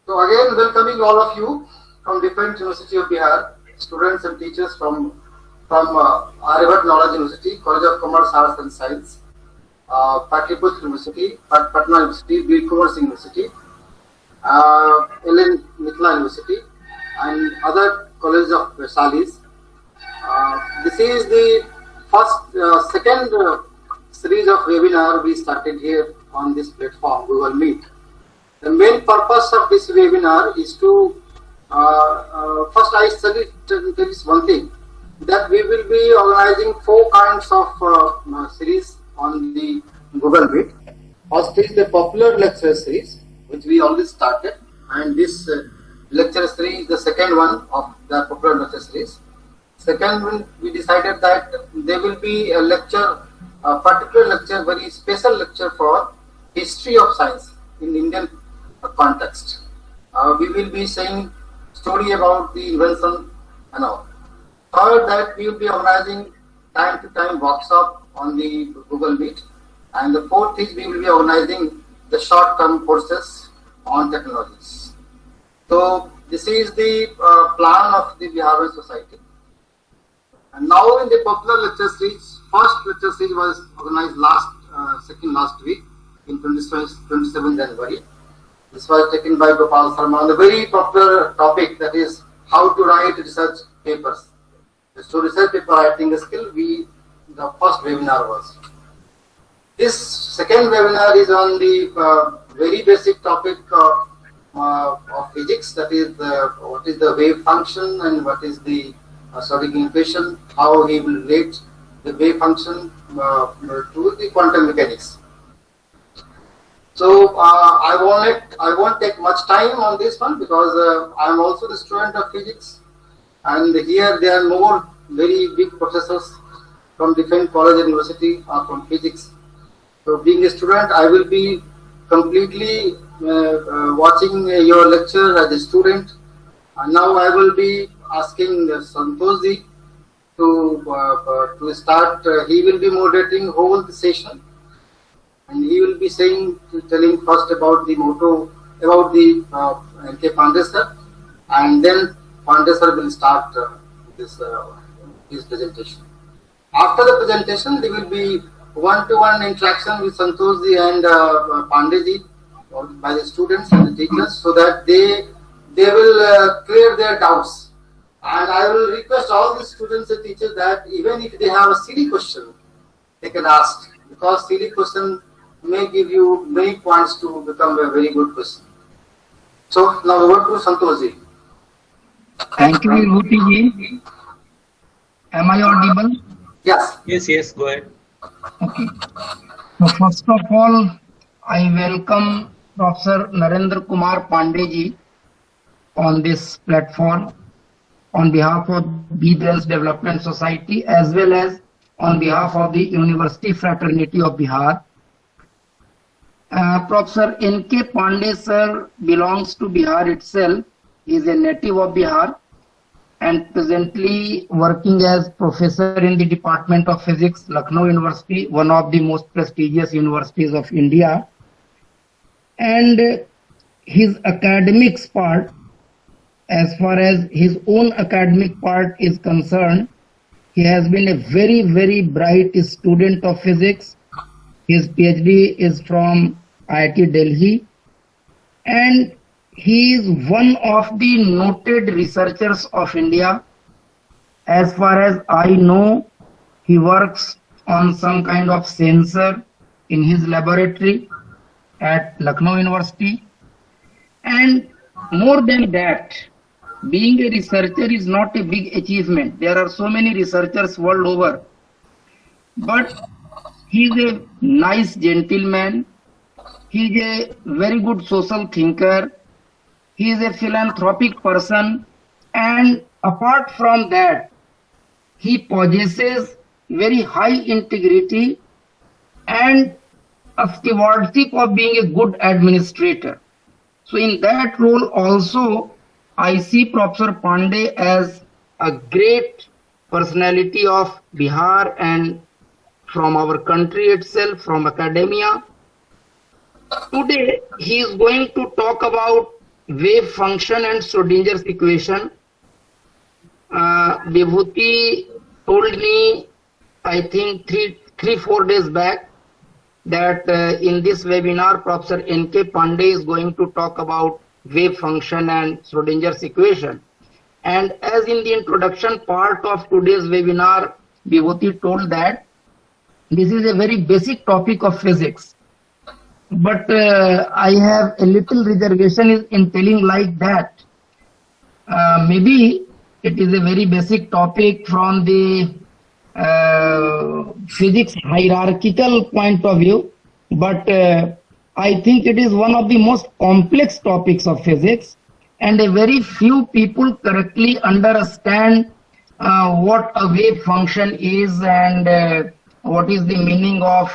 So again, welcoming all of you from different University of Bihar, students and teachers from Aryabhat Knowledge University, College of Commerce, Arts and Science, Patliputra University, Patna University, Bir Commerce University, Ellen Mithila University, and other colleges of Vaisalis. This is the second series of webinar we started here on this platform, Google Meet. The main purpose of this webinar is to, first I tell is one thing, that we will be organizing 4 kinds of series on the Google Meet. First is the popular lecture series, which we already started, and this lecture series is the second one of the popular lecture series. Second one, we decided that there will be a lecture, a particular lecture, very special lecture for history of science in Indian context. We will be saying story about the invention and all. Third, that we will be organizing time to time workshop on the Google Meet. And the fourth is we will be organizing the short-term courses on technologies. So this is the plan of the Bihar Society. And now in the popular lecture series, first lecture series was organized last week in 27 January. This was taken by Gopal Sharma on a very popular topic, that is how to write research papers. So research paper writing skill, the first webinar was. This second webinar is on the very basic topic of physics, that is what is the wave function and what is the Schrödinger equation, how he will relate the wave function to the quantum mechanics. So I won't take much time on this one, because I am also the student of physics, and here there are more very big professors from different college and university from physics. So being a student, I will be completely watching your lecture as a student, and now I will be asking Santoshji to start. He will be moderating whole the session. And he will be telling first about the motto, about the N.K. Pandey sir, and then Pandey sir will start his presentation. After the presentation, there will be one-to-one interaction with Santoshji and Pandeyji by the students and the teachers, so that they will clear their doubts. And I will request all the students and teachers that even if they have a silly question, they can ask, because silly question may give you many points to become a very good person. So now over to Santoshji. Thank you, Vibhuti. Am I audible? Yes. Yes, go ahead. Okay. So first of all, I welcome Professor Narendra Kumar Pandey on this platform on behalf of Bidens Development Society as well as on behalf of the University Fraternity of Bihar. Professor N.K. Pandey sir belongs to Bihar itself. He is a native of Bihar and presently working as professor in the Department of Physics, Lucknow University, one of the most prestigious universities of India. And his academics part, as far as his own academic part is concerned, he has been a very, very bright student of physics. His PhD is from IIT Delhi, and he is one of the noted researchers of India. As far as I know, he works on some kind of sensor in his laboratory at Lucknow University. And more than that, being a researcher is not a big achievement. There are so many researchers world over, but he is a nice gentleman. He is a very good social thinker. He is a philanthropic person. And apart from that, he possesses very high integrity and a stewardship of being a good administrator. So in that role also, I see Professor Pandey as a great personality of Bihar and from our country itself, from academia. Today, he is going to talk about wave function and Schrodinger's equation. Vibhuti told me, I think 3-4 days back, that in this webinar, Professor N.K. Pandey is going to talk about wave function and Schrodinger's equation. And as in the introduction part of today's webinar, Vibhuti told that this is a very basic topic of physics. But I have a little reservation in telling like that. Maybe it is a very basic topic from the physics hierarchical point of view, but I think it is one of the most complex topics of physics, and a very few people correctly understand what a wave function is and what is the meaning of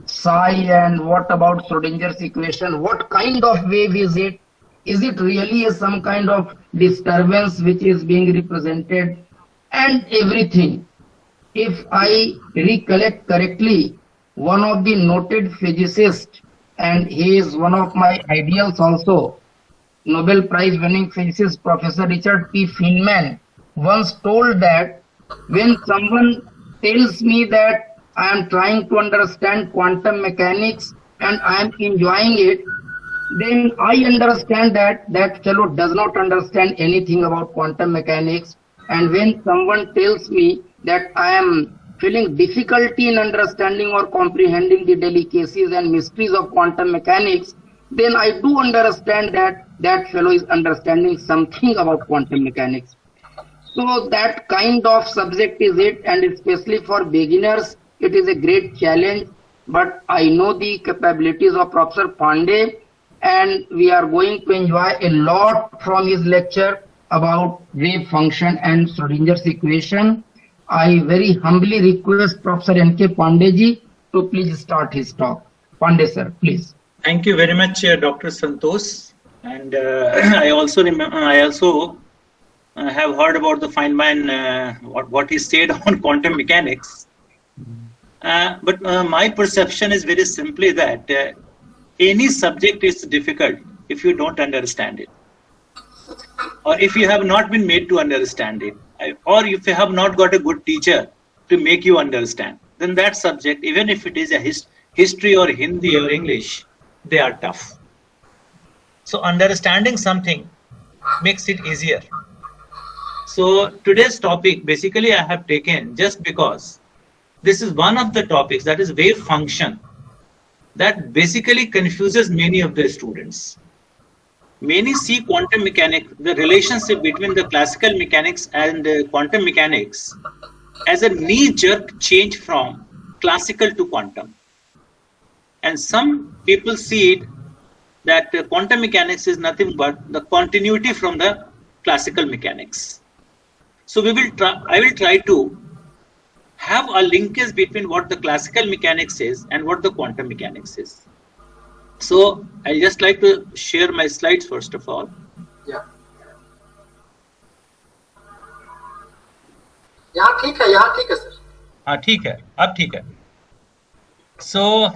psi, and what about Schrodinger's equation, what kind of wave is it? Is it really some kind of disturbance which is being represented, and everything. If I recollect correctly, one of the noted physicists, and he is one of my ideals also, Nobel Prize winning physicist Professor Richard P. Feynman, once told that when someone tells me that I am trying to understand quantum mechanics and I am enjoying it, then I understand that that fellow does not understand anything about quantum mechanics. And when someone tells me that I am feeling difficulty in understanding or comprehending the delicacies and mysteries of quantum mechanics, then I do understand that that fellow is understanding something about quantum mechanics. So that kind of subject is it, and especially for beginners, it is a great challenge. But I know the capabilities of Professor Pandey, and we are going to enjoy a lot from his lecture about wave function and Schrodinger's equation. I very humbly request Professor N.K. Pandey ji to please start his talk. Pandey sir, please. Thank you very much, Dr. Santosh. And I also have heard about the Feynman, what he said on quantum mechanics. But my perception is very simply that any subject is difficult if you don't understand it, or if you have not been made to understand it, or if you have not got a good teacher to make you understand, then that subject, even if it is a history or Hindi or English, they are tough. So understanding something makes it easier. So today's topic basically I have taken just because this is one of the topics, that is wave function, that basically confuses many of the students. Many see quantum mechanics, the relationship between the classical mechanics and quantum mechanics, as a knee-jerk change from classical to quantum. And some people see it that quantum mechanics is nothing but the continuity from the classical mechanics. So I will try to have a linkage between what the classical mechanics is and what the quantum mechanics is. So I just like to share my slides first of all. Yeah. यहाँ ठीक है sir. हाँ ठीक है, अब ठीक है. So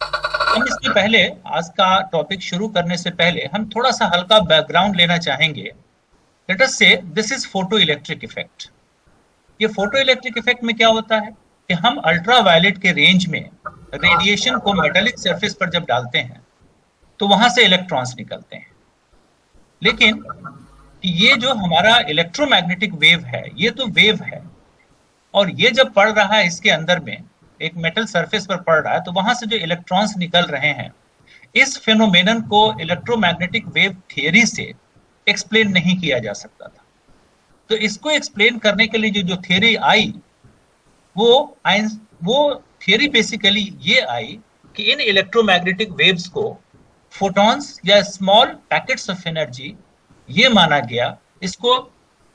हम इसके पहले, आज का टॉपिक शुरू करने से पहले हम थोड़ा सा हल्का बैकग्राउंड लेना चाहेंगे. Let us say this is photoelectric effect. ये फोटोइलेक्ट्रिक इफेक्ट में क्या होता है कि हम अल्ट्रावायलेट के रेंज में रेडिएशन को मेटालिक सरफेस पर जब डालते हैं तो वहां से इलेक्ट्रॉन्स निकलते हैं. लेकिन ये जो हमारा इलेक्ट्रोमैग्नेटिक वेव है, ये तो वेव है, और ये जब पड़ रहा है इसके अंदर में एक मेटल सरफेस पर पड़ रहा है, तो वहां से जो इलेक्ट्रॉन्स निकल रहे हैं, इस फेनोमेनन को इलेक्ट्रोमैग्नेटिक वेव थियरी से एक्सप्लेन नहीं किया जा सकता था. तो इसको एक्सप्लेन करने के लिए जो थियरी आई, वो थियरी बेसिकली ये आई कि इन इलेक्ट्रोमैग्नेटिक वेव्स को फोटॉन्स या स्मॉल पैकेट्स ऑफ एनर्जी ये माना गया, इसको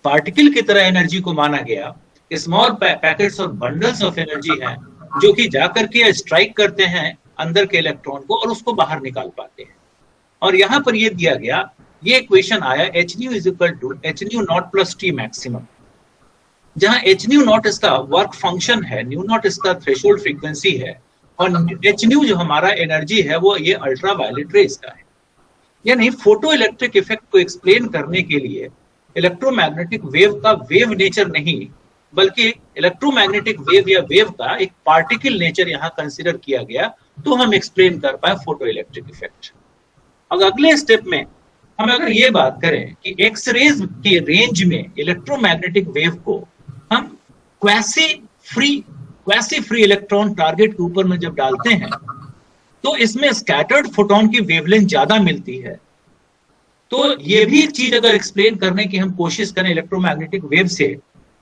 पार्टिकल की तरह एनर्जी को माना गया, स्मॉल पैकेट्स और बंडल्स ऑफ एनर्जी हैं जो कि जाकर के स्ट्राइक करते हैं अंदर के इलेक्ट्रॉन को और उसको बाहर निकाल पाते हैं. और यहाँ पर ये दिया गया, ये इक्वेशन आया hν is equal to hν nought plus T maximum, जहां hν नॉट इसका वर्क फंक्शन है, न्यू नॉट इसका थ्रेशोल्ड फ्रीक्वेंसी है, और hν जो हमारा एनर्जी है वो ये अल्ट्रावायलेट रेज का है. यानी फोटो इलेक्ट्रिक इफेक्ट को एक्सप्लेन करने के लिए इलेक्ट्रोमैग्नेटिक वेव का वेव नेचर नहीं, बल्कि इलेक्ट्रोमैग्नेटिक वेव या वेव का एक पार्टिकल नेचर यहाँ कंसीडर किया गया, तो हम एक्सप्लेन कर पाए फोटो इलेक्ट्रिक इफेक्ट। अब अगले स्टेप में हम अगर ये बात करें कि एक्सरेज के रेंज में इलेक्ट्रोमैग्नेटिक वेव को हम क्वासी फ्री इलेक्ट्रॉन टारगेट के ऊपर में जब डालते हैं, तो इसमें स्कैटर्ड फोटोन की वेवलेंथ ज्यादा मिलती है। तो ये भी एक चीज अगर एक्सप्लेन करने की हम कोशिश करें इलेक्ट्रोमैग्नेटिक वेव से,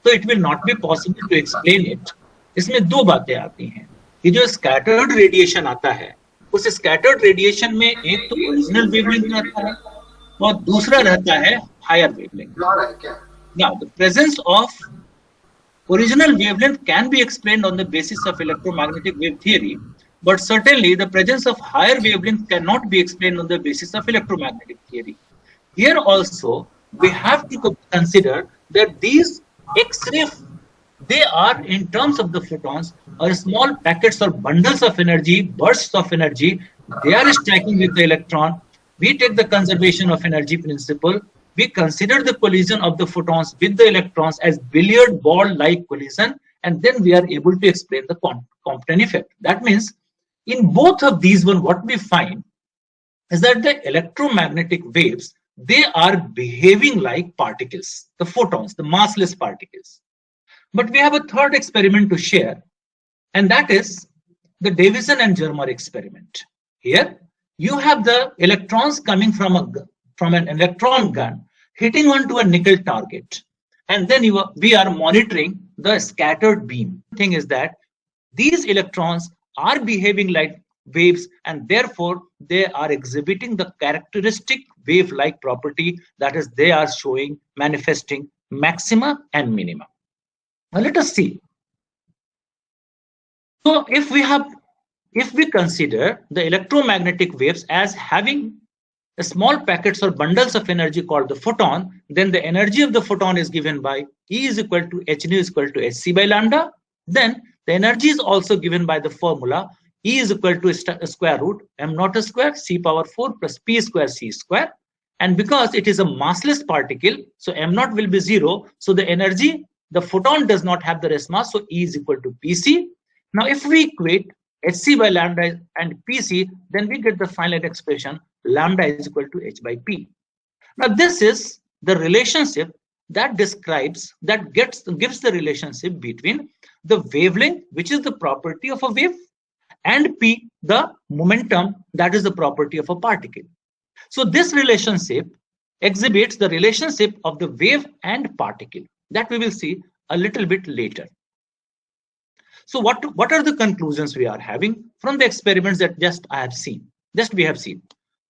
तो it will not be possible to explain it. इसमें दो बातें आती हैं कि जो स्कैटर्ड रेडिएशन आता है, उस स्कैटर्ड रेडिएशन में एक तो ओरिजिनल वेवलेंथ रहता है और दूसरा रहता है higher wavelength. Now the presence of original wavelength can be explained on the basis of electromagnetic wave theory, but certainly the presence of higher wavelength cannot be explained on the basis of electromagnetic theory. Here also we have to consider that these X-ray, they are in terms of the photons or small packets or bundles of energy, bursts of energy, they are striking with the electron. We take the conservation of energy principle. We consider the collision of the photons with the electrons as billiard ball-like collision, and then we are able to explain the Compton effect. That means in both of these one, what we find is that the electromagnetic waves, they are behaving like particles, the photons, the massless particles. But we have a third experiment to share, and that is the Davison and Germer experiment. Here you have the electrons coming from an electron gun hitting onto a nickel target, and then we are monitoring the scattered beam. The thing is that these electrons are behaving like waves, and therefore they are exhibiting the characteristic wave-like property, that is, they are showing, manifesting maxima and minima. Now let us see. So if we consider the electromagnetic waves as having small packets or bundles of energy called the photon, then the energy of the photon is given by E is equal to h nu is equal to hc by lambda. Then the energy is also given by the formula E is equal to square root m naught square c power 4 plus p square c square. And because it is a massless particle, so m naught will be 0. So the energy, the photon does not have the rest mass, so E is equal to pc. Now if we equate hc by lambda and pc, then we get the final expression lambda is equal to h by p. Now this is the relationship that describes, that gives the relationship between the wavelength, which is the property of a wave, and p, the momentum, that is the property of a particle. So this relationship exhibits the relationship of the wave and particle, that we will see a little bit later. So what are the conclusions we are having from the experiments that we have seen?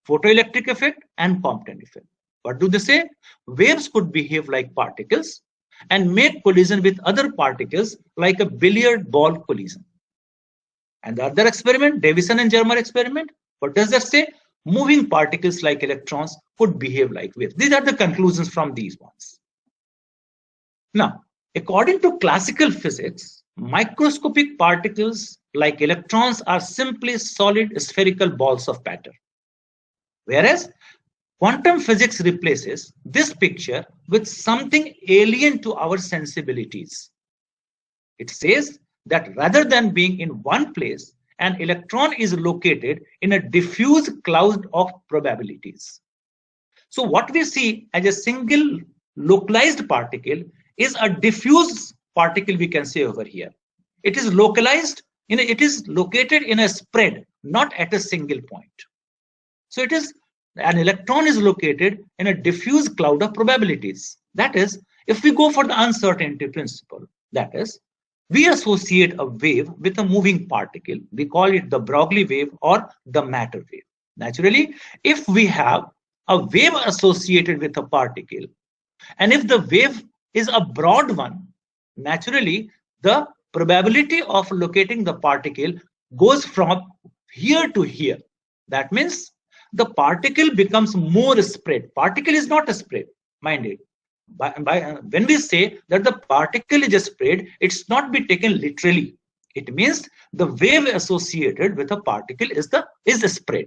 Photoelectric effect and Compton effect. What do they say? Waves could behave like particles and make collision with other particles like a billiard ball collision. And the other experiment, Davison and Germer experiment, what does that say? Moving particles like electrons could behave like waves. These are the conclusions from these ones. Now, according to classical physics, microscopic particles like electrons are simply solid spherical balls of matter. Whereas quantum physics replaces this picture with something alien to our sensibilities. It says that rather than being in one place, an electron is located in a diffuse cloud of probabilities. So what we see as a single localized particle is a diffuse particle, we can say over here. It is localized, it is located in a spread, not at a single point. So it is, an electron is located in a diffuse cloud of probabilities. That is, if we go for the uncertainty principle, that is, we associate a wave with a moving particle. We call it the Broglie wave or the matter wave. Naturally, if we have a wave associated with a particle, and if the wave is a broad one, naturally, the probability of locating the particle goes from here to here. That means the particle becomes more spread. Particle is not a spread, mind it. When we say that the particle is a spread, it's not be taken literally. It means the wave associated with a particle is a spread.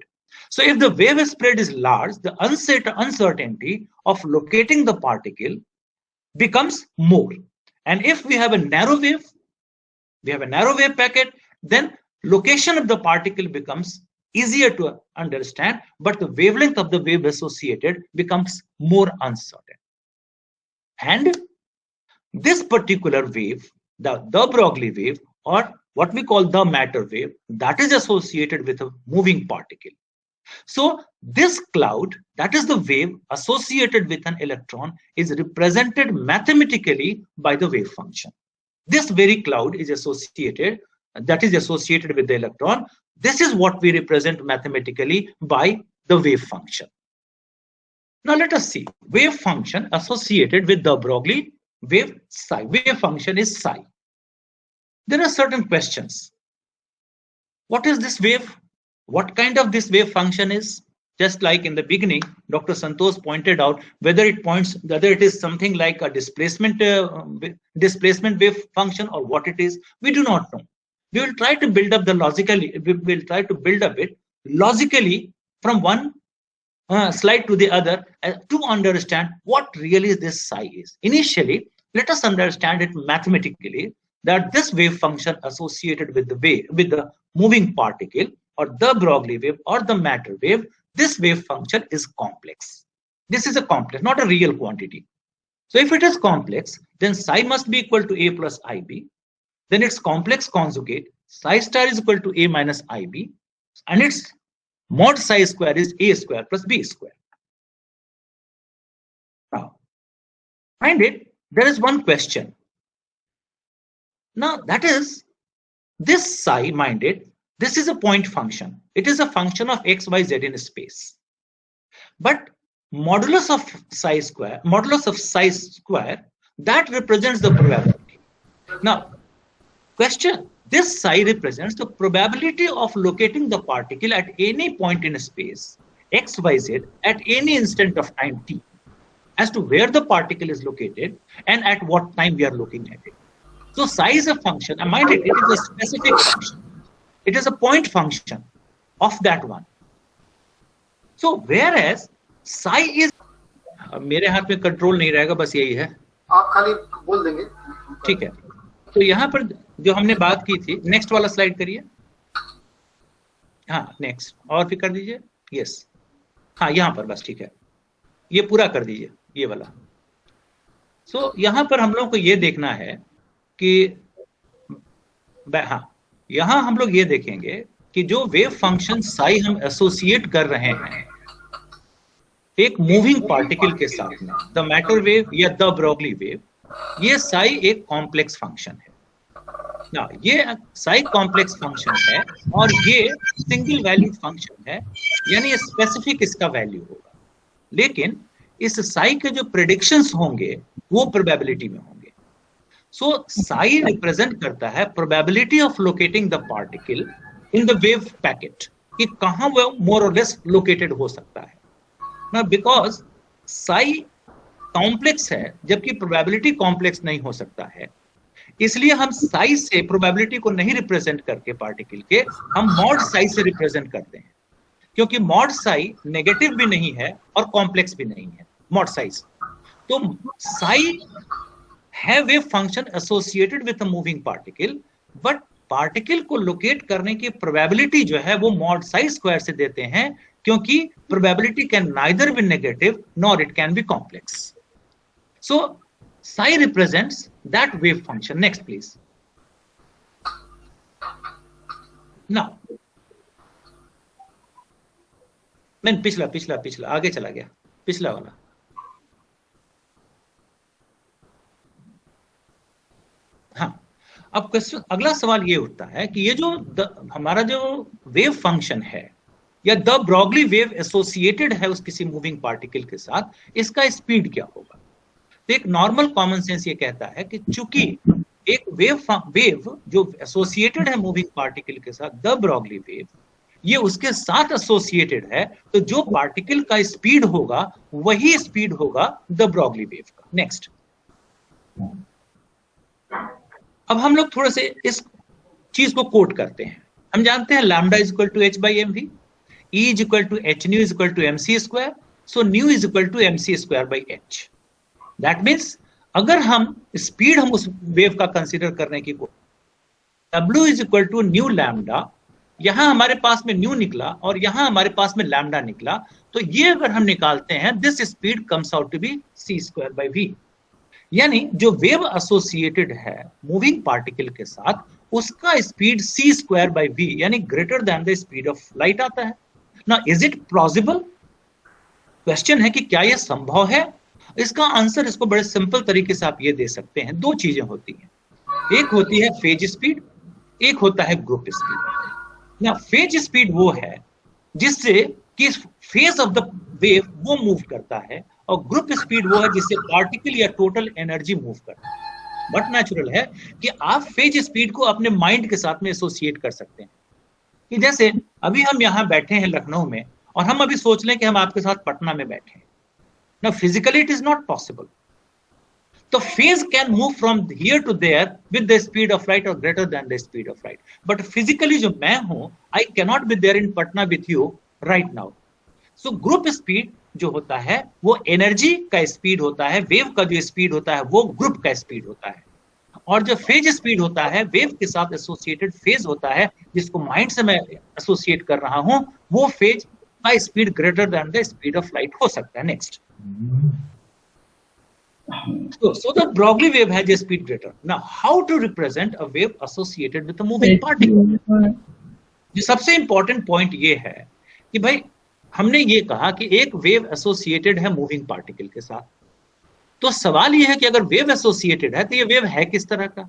So if the wave spread is large, the uncertainty of locating the particle becomes more. And if we have a narrow wave, packet, then location of the particle becomes easier to understand, but the wavelength of the wave associated becomes more uncertain. And this particular wave, the de Broglie wave, or what we call the matter wave, that is associated with a moving particle. So this cloud, that is the wave associated with an electron, is represented mathematically by the wave function. This very cloud is associated, that is associated with the electron. This is what we represent mathematically by the wave function. Now let us see wave function associated with de Broglie wave psi. Wave function is psi. There are certain questions. What is this wave? What kind of this wave function is? Just like in the beginning, Dr. Santosh pointed out, whether it is something like a displacement wave function or what it is, we do not know. We will try to build up it logically from one slide to the other to understand what really this psi is. Initially, let us understand it mathematically, that this wave function associated with the moving particle, or the Broglie wave or the matter wave, this wave function is complex. This is a complex, not a real quantity. So if it is complex, then psi must be equal to a plus ib. Then its complex conjugate, psi star, is equal to a minus ib, and its mod psi square is a square plus b square. Now, find it, there is one question. Now that is, this psi, mind it, this is a point function. It is a function of x, y, z in space. But modulus of psi square, that represents the probability. Now, question, this psi represents the probability of locating the particle at any point in space, x, y, z, at any instant of time t, as to where the particle is located and at what time we are looking at it. So psi is a function, and mind it, it is a specific function. It is a point function of that one. So whereas psi is, मेरे हाथ में control नहीं रहेगा, बस यही है, आप खाली बोल देंगे, ठीक है. तो यहाँ पर जो हमने बात की थी, नेक्स्ट वाला स्लाइड करिए. हाँ, नेक्स्ट और फिर कर दीजिए. यस, हाँ, यहाँ पर बस ठीक है, ये पूरा कर दीजिए, ये वाला. सो यहाँ पर हम लोग को ये देखना है कि हाँ, यहाँ हम लोग ये देखेंगे कि जो वेव फंक्शन साई हम एसोसिएट कर रहे हैं एक मूविंग पार्टिकल के साथ में, द मैटर वेव या द ब्रॉगली वेव, ये साई एक कॉम्प्लेक्स फंक्शन है. ना, ये साई कॉम्प्लेक्स फंक्शन है और ये सिंगल वैल्यू फंक्शन है, यानी ये स्पेसिफिक इसका वैल्यू होगा. लेकिन इस साई के जो प्रेडिक्शंस होंगे वो प्रोबेबिलिटी में होंगे. सो साई रिप्रेजेंट करता है probability of locating the particle in the wave packet, कि कहां वो मोर और लेस लोकेटेड हो सकता है. ना, बिकॉज साई कॉम्प्लेक्स है जबकि प्रोबेबिलिटी कॉम्प्लेक्स नहीं हो सकता है, इसलिए हम साई से प्रोबेबिलिटी को नहीं रिप्रेजेंट करके पार्टिकल के, हम मॉड साई से रिप्रेजेंट करते हैं, क्योंकि मॉड साई नेगेटिव भी नहीं है और कॉम्प्लेक्स भी नहीं है. मॉड साई, तो साई है wave function associated with a moving particle, but particle को लोकेट करने की प्रोबेबिलिटी जो है वो मॉड साई स्क्वायर से देते हैं, क्योंकि probability can neither be negative nor it can be complex. So Sai represents that wave function. Next please. Now मैं पिछला आगे चला गया, पिछला वाला. हाँ, अब क्वेश्चन, अगला सवाल ये उठता है कि ये जो हमारा जो वेव फंक्शन है या द ब्रॉगली वेव एसोसिएटेड है उस किसी मूविंग पार्टिकल के साथ, इसका स्पीड क्या होगा. तो एक नॉर्मल कॉमन सेंस ये कहता है कि चूंकि एक वेव जो एसोसिएटेड है मूविंग पार्टिकल के साथ, द ब्रॉगली वेव, ये उसके साथ एसोसिएटेड है, तो जो पार्टिकल का स्पीड होगा वही स्पीड होगा द ब्रॉगली वेव का. नेक्स्ट. अब हम लोग थोड़े से इस चीज को कोट करते हैं. हम जानते हैं lambda is equal to h by mv. E is equal to h nu is equal to mc square. So nu is equal to mc square by h. That means अगर हम स्पीड हम उस wave का consider करने की W is equal to new lambda, यहां हमारे पास में न्यू निकला और यहां हमारे पास में लैम्डा निकला, तो ये अगर हम निकालते हैं this speed comes out to be c square by v. यानी जो वेव एसोसिएटेड है मूविंग पार्टिकल के साथ उसका speed c square by v यानी greater than the speed of light आता है. ना इज इट प्लॉजिबल? क्वेश्चन है कि क्या यह संभव है. इसका आंसर इसको बड़े सिंपल तरीके से आप ये दे सकते हैं. दो चीजें होती हैं, एक होती है फेज स्पीड, एक होता है ग्रुप स्पीड. ना फेज स्पीड वो है जिससे कि फेज ऑफ द वेव वो मूव करता है और ग्रुप स्पीड वो है जिससे पार्टिकल या टोटल एनर्जी मूव करता है. बट नेचुरल है कि आप फेज स्पीड को अपने माइंड के साथ में एसोसिएट कर सकते हैं. कि जैसे अभी हम यहाँ बैठे हैं लखनऊ में और हम अभी सोच लें कि हम आपके साथ पटना में बैठे हैं. ना physically it is not possible. तो phase can move from here to there with the speed of light और greater than the speed of light. But physically जो मैं हूं I can not be there in Patna with you right now. So group speed जो होता है वो energy का speed होता है, वेव का जो स्पीड होता है वो ग्रुप का स्पीड होता है. और जो फेज स्पीड होता है वेव के साथ एसोसिएटेड फेज होता है जिसको माइंड से मैं एसोसिएट कर रहा हूं, वो फेज का speed greater than the speed of light हो सकता है. Next, so the Broglie wave has a speed greater. Now how to represent a wave associated with a moving particle? जो सबसे इंपॉर्टेंट पॉइंट ये है कि भाई हमने ये कहा कि एक वेव एसोसिएटेड है मूविंग पार्टिकल के साथ. तो सवाल ये है कि अगर वेव एसोसिएटेड है तो ये वेव है किस तरह का.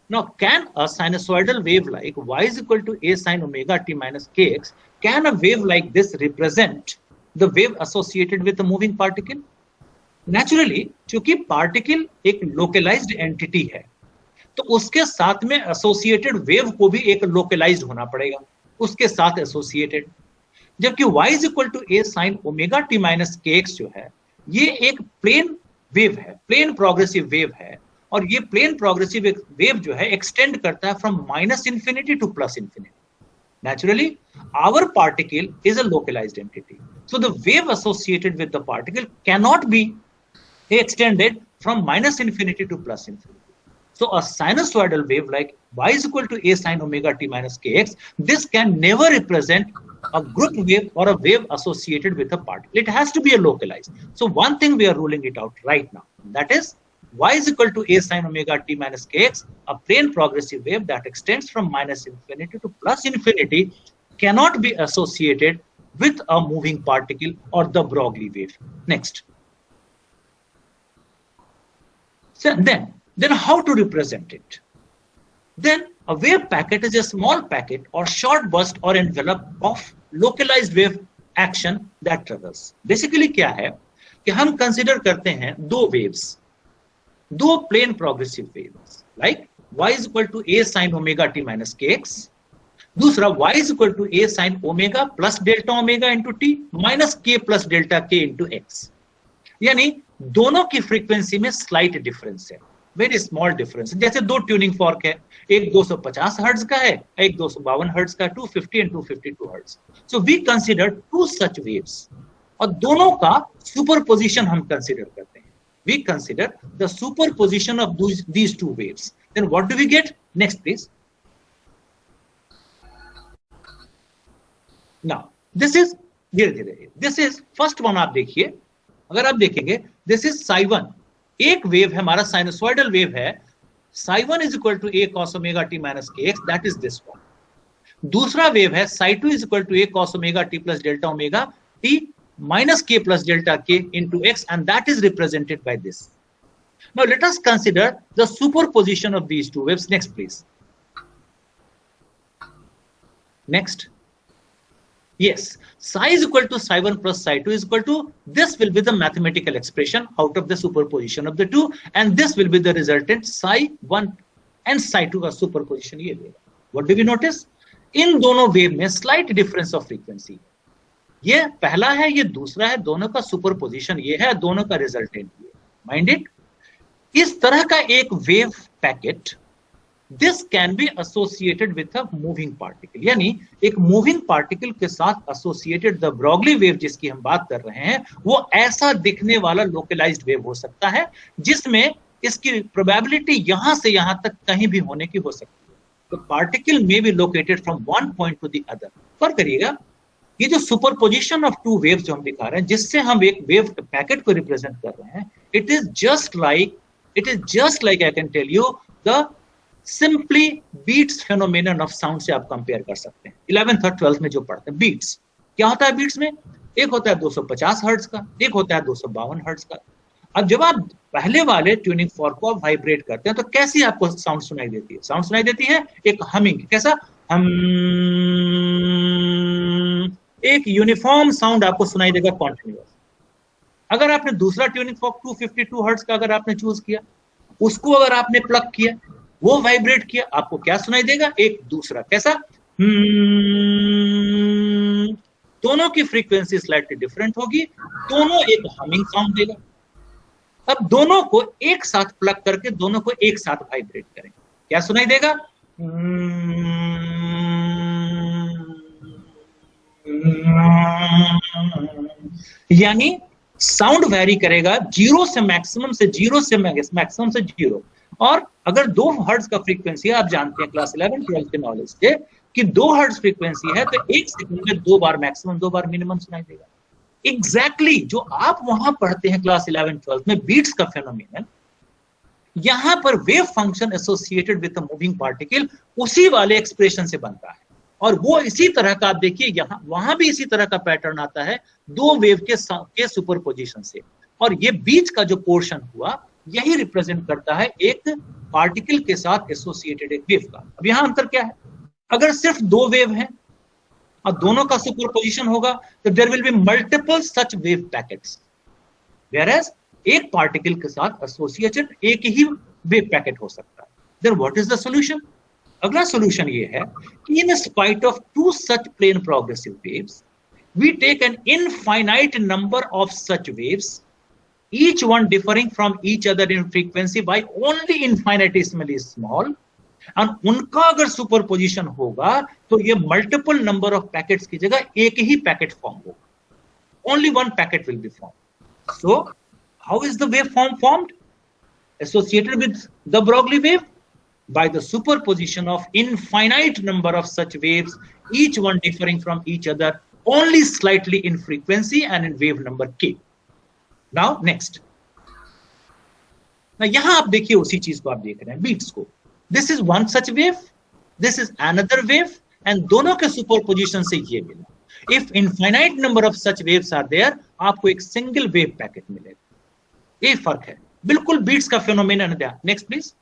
Now can a sinusoidal wave like y is equal to a sin omega t minus kx, can a wave like this represent the wave associated with a moving particle? Naturally चूंकि particle एक localised entity है तो उसके साथ में associated wave को भी एक लोकलाइज्ड होना पड़ेगा उसके साथ एसोसिएटेड. जबकि y is equal to a sin omega t minus kx जो है ये एक प्लेन वेव है, प्लेन प्रोग्रेसिव वेव है. और ये प्लेन प्रोग्रेसिव वेव जो है एक्सटेंड करता है from minus infinity two plus infinity. Naturally, our particle is a localized entity. So the wave associated with the particle cannot be extended from minus infinity to plus infinity. So a sinusoidal wave like y is equal to a sin omega t minus kx, this can never represent a group wave or a wave associated with a particle. It has to be a localized. So one thing we are ruling it out right now, that is y is equal to a sin omega t minus kx, a plane progressive wave that extends from minus infinity to plus infinity cannot be associated with a moving particle or the Broglie wave. Next. So then how to represent it? Then a wave packet is a small packet or short burst or envelope of localized wave action that travels. Basically क्या है कि हम consider करते हैं दो waves, दो plane progressive waves like y is equal to a sin omega t minus kx, दूसरा y is equal to a sin omega plus delta omega into t minus k plus delta k into x. यानी दोनों की frequency में slight difference है, very small difference. जैसे दो tuning fork है, एक 250 हर्ट्ज का है, एक 252 हर्ट्ज का, 250 and 252 hertz. So we consider two such waves और दोनों का सुपरपोजिशन हम कंसीडर करते हैं. We consider the superposition of these two waves. Then what do we get? Next, please. Now, this is धीरे-धीरे. This is first one. आप देखिए, अगर आप देखेंगे, this is psi 1. एक वेव है, हमारा साइनसॉइडल वेव है. psi 1 is equal to a cos omega t minus kx. That is this one. दूसरा वेव है psi 2 is equal to a cos omega t plus delta omega t minus k plus delta k into x, and that is represented by this. Now let us consider the superposition of these two waves. Next, please. Next. Yes, psi is equal to psi 1 plus psi 2 is equal to, this will be the mathematical expression out of the superposition of the two, and this will be the resultant psi 1 and psi 2 का superposition ये देगा. What do we notice? इन दोनों wave में slight difference of frequency. ये पहला है, ये दूसरा है, दोनों का सुपरपोजिशन ये है, दोनों का रिजल्टेंट ये. माइंड इट, इस तरह का एक wave packet this can be associated with a moving particle, यानी एक मूविंग पार्टिकल के साथ एसोसिएटेड द ब्रॉगली वेव जिसकी हम बात कर रहे हैं, वो ऐसा दिखने वाला लोकलाइज्ड वेव हो सकता है जिसमें इसकी प्रोबेबिलिटी यहां से यहां तक कहीं भी होने की हो सकती है। तो particle may be located from one point two the other. पर करिएगा, ये जो सुपरपोजिशन ऑफ टू वेव्स जो हम दिखा रहे हैं, जिससे हम एक वेव पैकेट को रिप्रेजेंट कर रहे हैं, it is just like I can tell you the simply beats phenomenon of sound से आप कंपेयर कर सकते हैं। 11th और 12th में जो पढ़ते हैं बीट्स, क्या होता है बीट्स में? एक होता है 250 हर्ट्ज का, एक होता है 252 हर्ट्ज का। अब जब आप पहले वाले ट्यूनिंग फॉर्क को वाइब्रेट करते हैं तो कैसी आपको साउंड सुनाई देती है? साउंड सुनाई देती है एक हमिंग, कैसा हम, एक यूनिफॉर्म साउंड आपको सुनाई देगा कॉन्टिन्यूअस। अगर आपने दूसरा ट्यूनिंग फॉर्क 252 हर्ट्ज का अगर आपने चूज किया, उसको अगर आपने प्लग किया, वो वाइब्रेट किया, आपको क्या सुनाई देगा? एक दूसरा, कैसा? दोनों की फ्रीक्वेंसी स्लाइटली डिफरेंट होगी, दोनों एक हमिंग साउंड देगा। अब दोनों को एक साथ प्लग करके दोनों को एक साथ वाइब्रेट करें, क्या सुनाई देगा? यानी साउंड वेरी करेगा जीरो से मैक्सिमम से जीरो। और अगर 2 हर्ट्ज का फ्रीक्वेंसी है, आप जानते हैं क्लास 11 12 के नॉलेज से कि 2 हर्ट्ज फ्रीक्वेंसी है तो 1 सेकंड में 2 बार मैक्सिमम 2 बार मिनिमम सुनाई देगा। एग्जैक्टली जो आप वहां पढ़ते हैं क्लास 11 12 में बीट्स का फेनोमेनन, यहां पर wave function associated with a moving particle उसी वाले एक्सप्रेशन से बनता है। और वो इसी तरह का आप देखिए यहां वहां भी इसी तरह का पैटर्न आता है 2 वेव के सुपरपोजिशन से। और ये बीच का जो पोर्शन हुआ यही रिप्रेजेंट करता है एक पार्टिकल के साथ एसोसिएटेड एक वेव का। अब यहां अंतर क्या है? अगर सिर्फ 2 वेव हैं और दोनों का सुपरपोजिशन होगा तो there will be multiple such wave packets, whereas एक पार्टिकल के साथ एसोसिएटेड एक ही वेव पैकेट हो सकता है। Then what is the solution? अगला सॉल्यूशन ये है कि in spite of 2 such plane progressive waves, we take an infinite number of such waves, each one differing from each other in frequency by only infinitesimally small, और उनका अगर superposition होगा तो ये मल्टीपल नंबर ऑफ पैकेट्स की जगह एक ही packet form होगा, only one packet will be formed. So how is the waveform formed? Associated with the Broglie wave by the superposition of infinite number of such waves, each one differing from each other only slightly in frequency and in wave number k. Now next, now यहां आप देखिए उसी चीज को आप देख रहे हैं बीट्स को। This is one such wave, this is another wave, and दोनों के सुपरपोजिशन से ये मिला। If infinite number of such waves are there, आपको एक सिंगल वेव पैकेट मिलेगा। ये फर्क है, बिल्कुल बीट्स का फेनोमेनन है। Next please.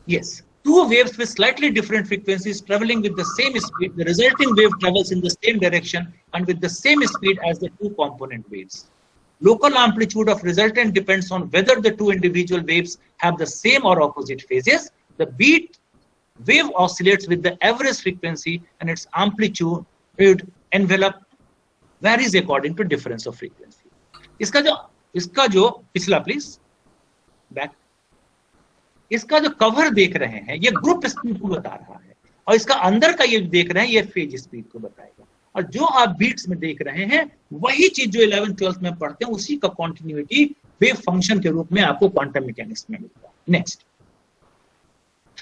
Yes, 2 waves with slightly different frequencies traveling with the same speed, the resulting wave travels in the same direction and with the same speed as the 2 component waves. Local amplitude of resultant depends on whether the 2 individual waves have the same or opposite phases. The beat wave oscillates with the average frequency and its amplitude envelope varies according to difference of frequency. इसका जो पिछला please back, इसका जो cover देख रहे हैं ये group speed को बता रहा है, और इसका अंदर का ये देख रहे हैं ये फेज स्पीड को बताएगा। और जो आप बीट्स में देख रहे हैं वही चीज जो 11th 12th में पढ़ते हैं उसी का कॉन्टिन्यूटी वेव फंक्शन के रूप में आपको क्वांटम मैकेनिक्स में मिलता है। नेक्स्ट,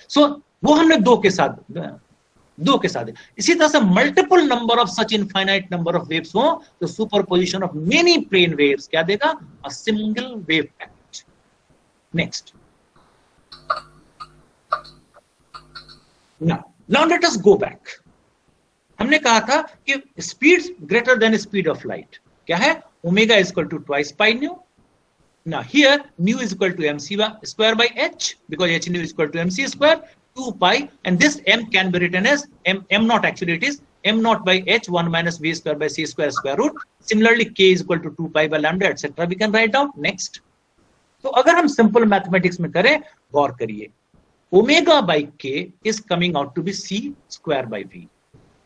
सो वो हमने 2 के साथ इसी तरह से multiple number of such infinite number of waves हो तो superposition of many plane waves क्या देगा? A single wave packet. Next, now let us go back. हमने कहा था कि speed greater than speed of light क्या है? Omega is equal to twice pi nu. Now here nu is equal to mc square by h because h nu is equal to mc square 2 pi, and this m can be written as m naught, actually it is m naught by h 1 minus v square by c square square root. Similarly k is equal to 2 pi by lambda etc. we can write down. Next, तो अगर हम simple mathematics में करें, गौर करिए, omega by k is coming out to be c square by v,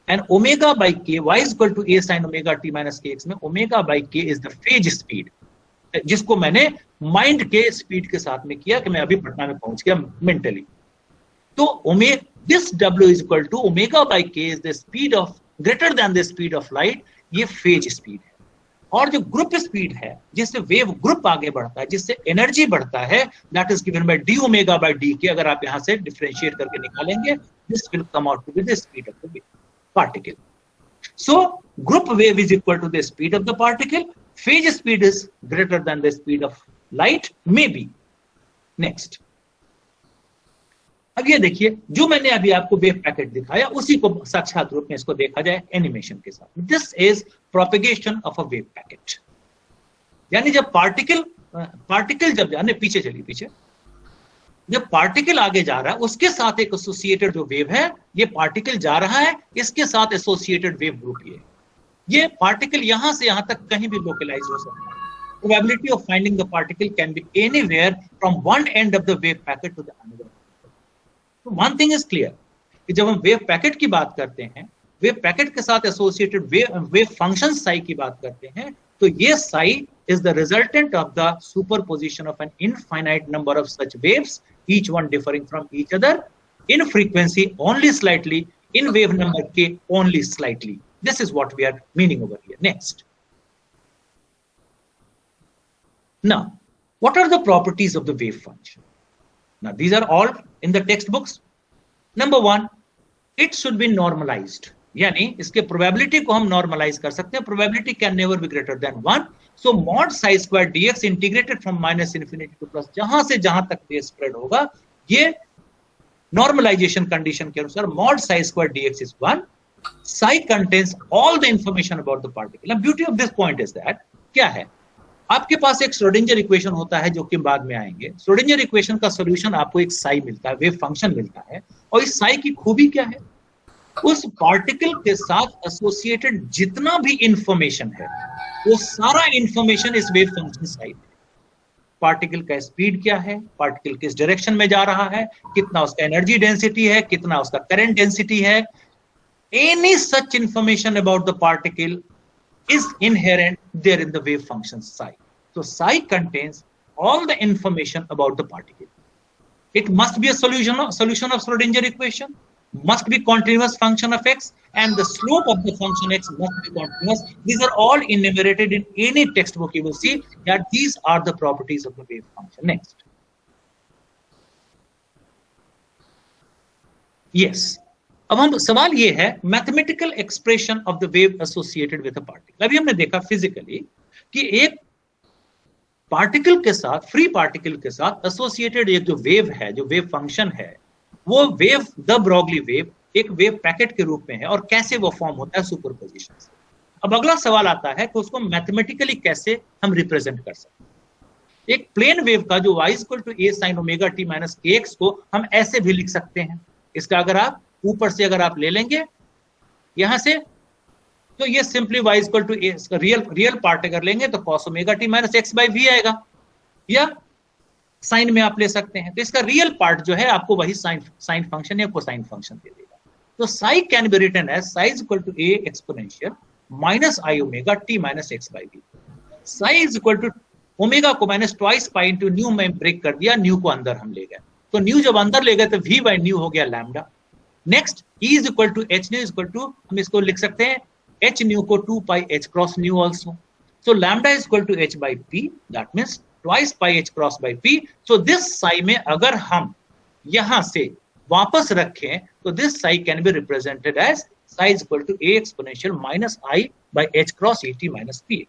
and omega by k y is equal to a sin omega t minus kx में omega by k is the phase speed, जिसको मैंने mind के speed के साथ में किया कि मैं अभी पटना में पहुंच गया मेंटली। तो this W is equal to omega by k is the speed of greater than the speed of light, ये फेज स्पीड है। और जो ग्रुप स्पीड है जिससे वेव ग्रुप आगे बढ़ता है, जिससे एनर्जी बढ़ता है, that is given by d omega by d k. अगर आप यहां से डिफरेंशिएट करके निकालेंगे, this will come out to be the speed of the wave particle. So group wave is equal to the speed of the particle, phase speed is greater than the speed of light, may be. Next, अब ये देखिए, जो मैंने अभी आपको wave packet दिखाया उसी को साक्षात रूप में इसको देखा जाए एनिमेशन के साथ। This is propagation of a wave packet. यानी जब पार्टिकल जब जाने, पीछे चलिए पीछे, जब पार्टिकल आगे जा रहा है उसके साथ एक एसोसिएटेड जो वेव है, ये पार्टिकल जा रहा है, इसके साथ एसोसिएटेड वेव ग्रुप ये पार्टिकल यहां से यहां तक कहीं भी लोकलाइज हो सकता है। Probability of finding the particle can be anywhere from one end of the wave packet to the another. तो वन थिंग इज क्लियर कि जब हम वेव पैकेट की बात करते हैं, वेव पैकेट के साथ एसोसिएटेड वेव फंक्शन साई की बात करते हैं, तो ये psi is the resultant of the superposition of an infinite number of such waves, each one differing from each other in frequency only slightly, in wave number के only slightly. This is what we are meaning over here. Next, now what are the properties of the wave function? Now these are all in the textbooks. Number one, it should be normalized, यानी इसके probability को हम normalise कर सकते हैं। Probability can never be greater than 1। So mod Sai square dx integrated from minus infinity two plus, जहां से जहां तक वेव स्प्रेड होगा, ये नॉर्मलाइजेशन कंडीशन के अनुसार mod Sai square dx is 1। Sai contains all the information about the particle. Beauty of this point is that, क्या है, आपके पास एक श्रोडिंगर इक्वेशन होता है जो कि बाद में आएंगे। श्रोडिंगर इक्वेशन का सॉल्यूशन आपको एक साई मिलता है, वेव फंक्शन मिलता है, और इस साई की खूबी क्या है, उस पार्टिकल के साथ एसोसिएटेड जितना भी इंफॉर्मेशन है वो सारा इंफॉर्मेशन इस वेव फंक्शन साई में। पार्टिकल का स्पीड क्या है, पार्टिकल किस डायरेक्शन में जा रहा है, कितना उसका एनर्जी डेंसिटी है, कितना उसका करंट डेंसिटी है, any such information about the particle is inherent there in the wave function psi. So psi contains all the information about the particle. It must be a solution of Schrodinger equation, must be continuous function of x, and the slope of the function x must be continuous. These are all enumerated in any textbook. You will see that these are the properties of the wave function. Next. Yes. अब हम सवाल ये है, mathematical expression of the wave associated with a particle. अभी हमने देखा physically कि एक पार्टिकल के साथ, फ्री पार्टिकल के साथ एसोसिएटेड एक जो वेव है, जो वेव फंक्शन है, वो वेव द ब्रॉगली वेव एक वेव पैकेट के रूप में है। और कैसे वो फॉर्म होता है, सुपरपोजिशन से। अब अगला सवाल आता है कि उसको मैथमेटिकली कैसे हम रिप्रेजेंट कर सकते हैं। एक प्लेन वेव का जो y = a sin omega t minus kx को हम ऐसे भी लिख सकते हैं। इसका अगर आप ऊपर से अगर आप ले लेंगे यहां से, तो ये सिंपली y = a, इसका रियल पार्ट अगर लेंगे तो cos omega t minus x by v आएगा, या साइन में आप ले सकते हैं। तो इसका रियल पार्ट जो है आपको वही साइन फंक्शन या कोसाइन फंक्शन दे देगा। तो psi can be written as psi = a exponential minus i omega t minus x by v। Psi = omega को minus twice pi into nu में ब्रेक कर दिया, न्यू को अंदर हम ले गए, तो न्यू जब अंदर ले गए तो v बाई न्यू हो गया lambda. Next, E = h nu = हम इसको लिख सकते हैं h nu को 2 pi h cross nu also. So lambda is equal to h by p, that means twice pi h cross by p. So this psi में अगर हम यहां से वापस रखें तो this psi can be represented as psi is equal to a exponential minus i by h cross et minus px.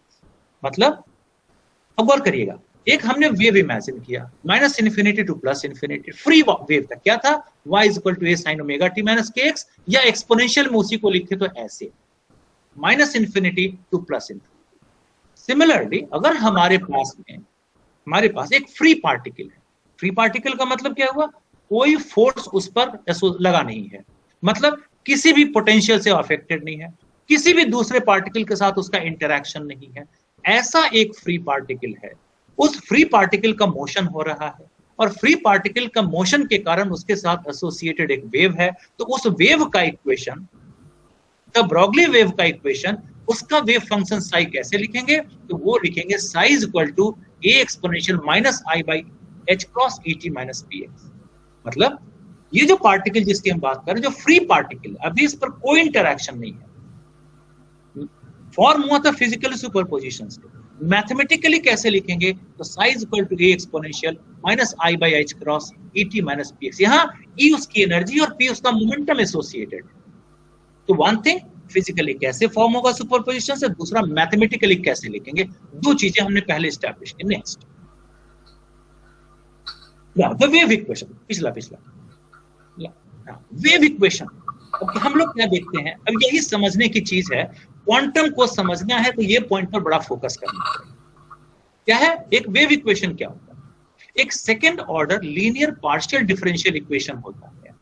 मतलब अब गौर करिएगा, एक हमने वेव इमेजिन किया minus infinity two plus infinity, free wave था, क्या था, y = a sin omega t minus kx, या एक्सपोनेंशियल में उसी को लिखे तो ऐसे minus infinity two plus infinity. Similarly अगर हमारे पास एक फ्री पार्टिकल है, फ्री पार्टिकल का मतलब क्या हुआ, कोई फोर्स उस पर लगा नहीं है, मतलब किसी भी पोटेंशियल से अफेक्टेड नहीं है, किसी भी दूसरे पार्टिकल के साथ उसका इंटरैक्शन नहीं है, ऐसा एक फ्री पार्टिकल है। उस फ्री पार्टिकल का मोशन हो रहा है और फ्री पार्टिकल का मोशन के कारण उसके साथ एसोसिएटेड एक वेव है। तो उस वेव का इक्वेशन, द ब्रॉगली वेव का इक्वेशन, उसका वेव फंक्शन साई कैसे लिखेंगे, तो वो लिखेंगे Sai = a exponential minus i by h cross et minus px। मतलब ये जो पार्टिकल जिसकी हम बात कर रहे हैं, जो फ्री पार्टिकल, अभी इस पर कोई इंटरेक्शन नहीं है, फॉर्म हुआ था फिजिकल सुपरपोजिशन से। मैथमेटिकली कैसे लिखेंगे, तो psi equal to a exponential minus i by h cross e t minus p x. यहाँ ई उसकी एनर्जी और पी उसका मोमेंटम एसोसिएटेड। तो वन थिंग फिजिकली कैसे फॉर्म होगा सुपरपोजिशन से, दूसरा मैथमेटिकली कैसे लिखेंगे, दो चीजें हमने पहले स्टैब्लिश की। नेक्स्ट द वेव इक्वेशन, पिछला वेव इक्वेशन। अब हम लोग क्या देखते हैं, अब यही समझने की चीज है, क्वांटम को समझना है तो ये पॉइंट पर बड़ा फोकस करना है। क्या है एक वेव इक्वेशन, क्या होता है, एक second order linear partial differential equation होता है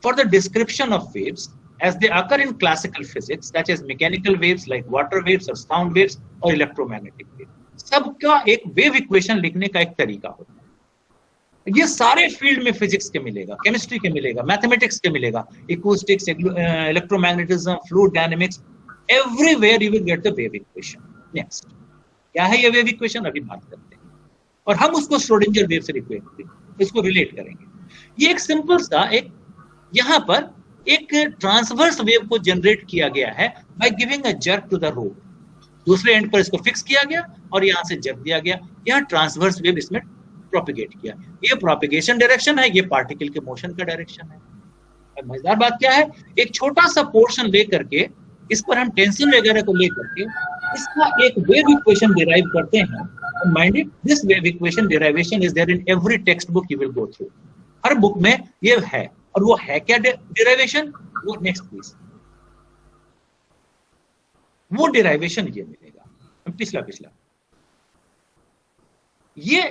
for the description of waves as they occur in classical physics, such as mechanical waves like water waves or sound waves or electromagnetic waves। सबका एक wave equation लिखने का एक तरीका होता है। ये सारे फील्ड में फिजिक्स के मिलेगा, केमिस्ट्री के मिलेगा, मैथमेटिक्स के मिलेगा, acoustics, electromagnetism, fluid dynamics, everywhere you will get the wave equation. Next क्या है ये वेव इक्वेशन, अभी बात करते हैं, और हम उसको श्रोडिंगर वेव से इसको रिलेट करेंगे। ये एक सिंपल सा एक यहां पर एक ट्रांसवर्स वेव को जनरेट किया गया है by giving a jerk to the rope. दूसरे एंड पर इसको फिक्स किया गया और यहां से जर्क दिया गया, यहां ट्रांसवर्स वेव इसमें प्रोपिगेट किया। ये प्रोपिगेशन डायरेक्शन है, ये पार्टिकल के मोशन का डायरेक्शन है। अब मजेदार बात क्या है, एक छोटा सा पोर्शन लेकर के इस पर हम टेंशन वगैरह को लेकर के इसका एक वेव इक्वेशन डिराइव करते हैं। Mind it, this wave equation derivation is there in every text book you will go through. हर बुक में ये है, और वो है क्या डिराइवेशन, वो नेक्स्ट प्लीज, वो डिराइवेशन ये मिलेगा। पिछला ये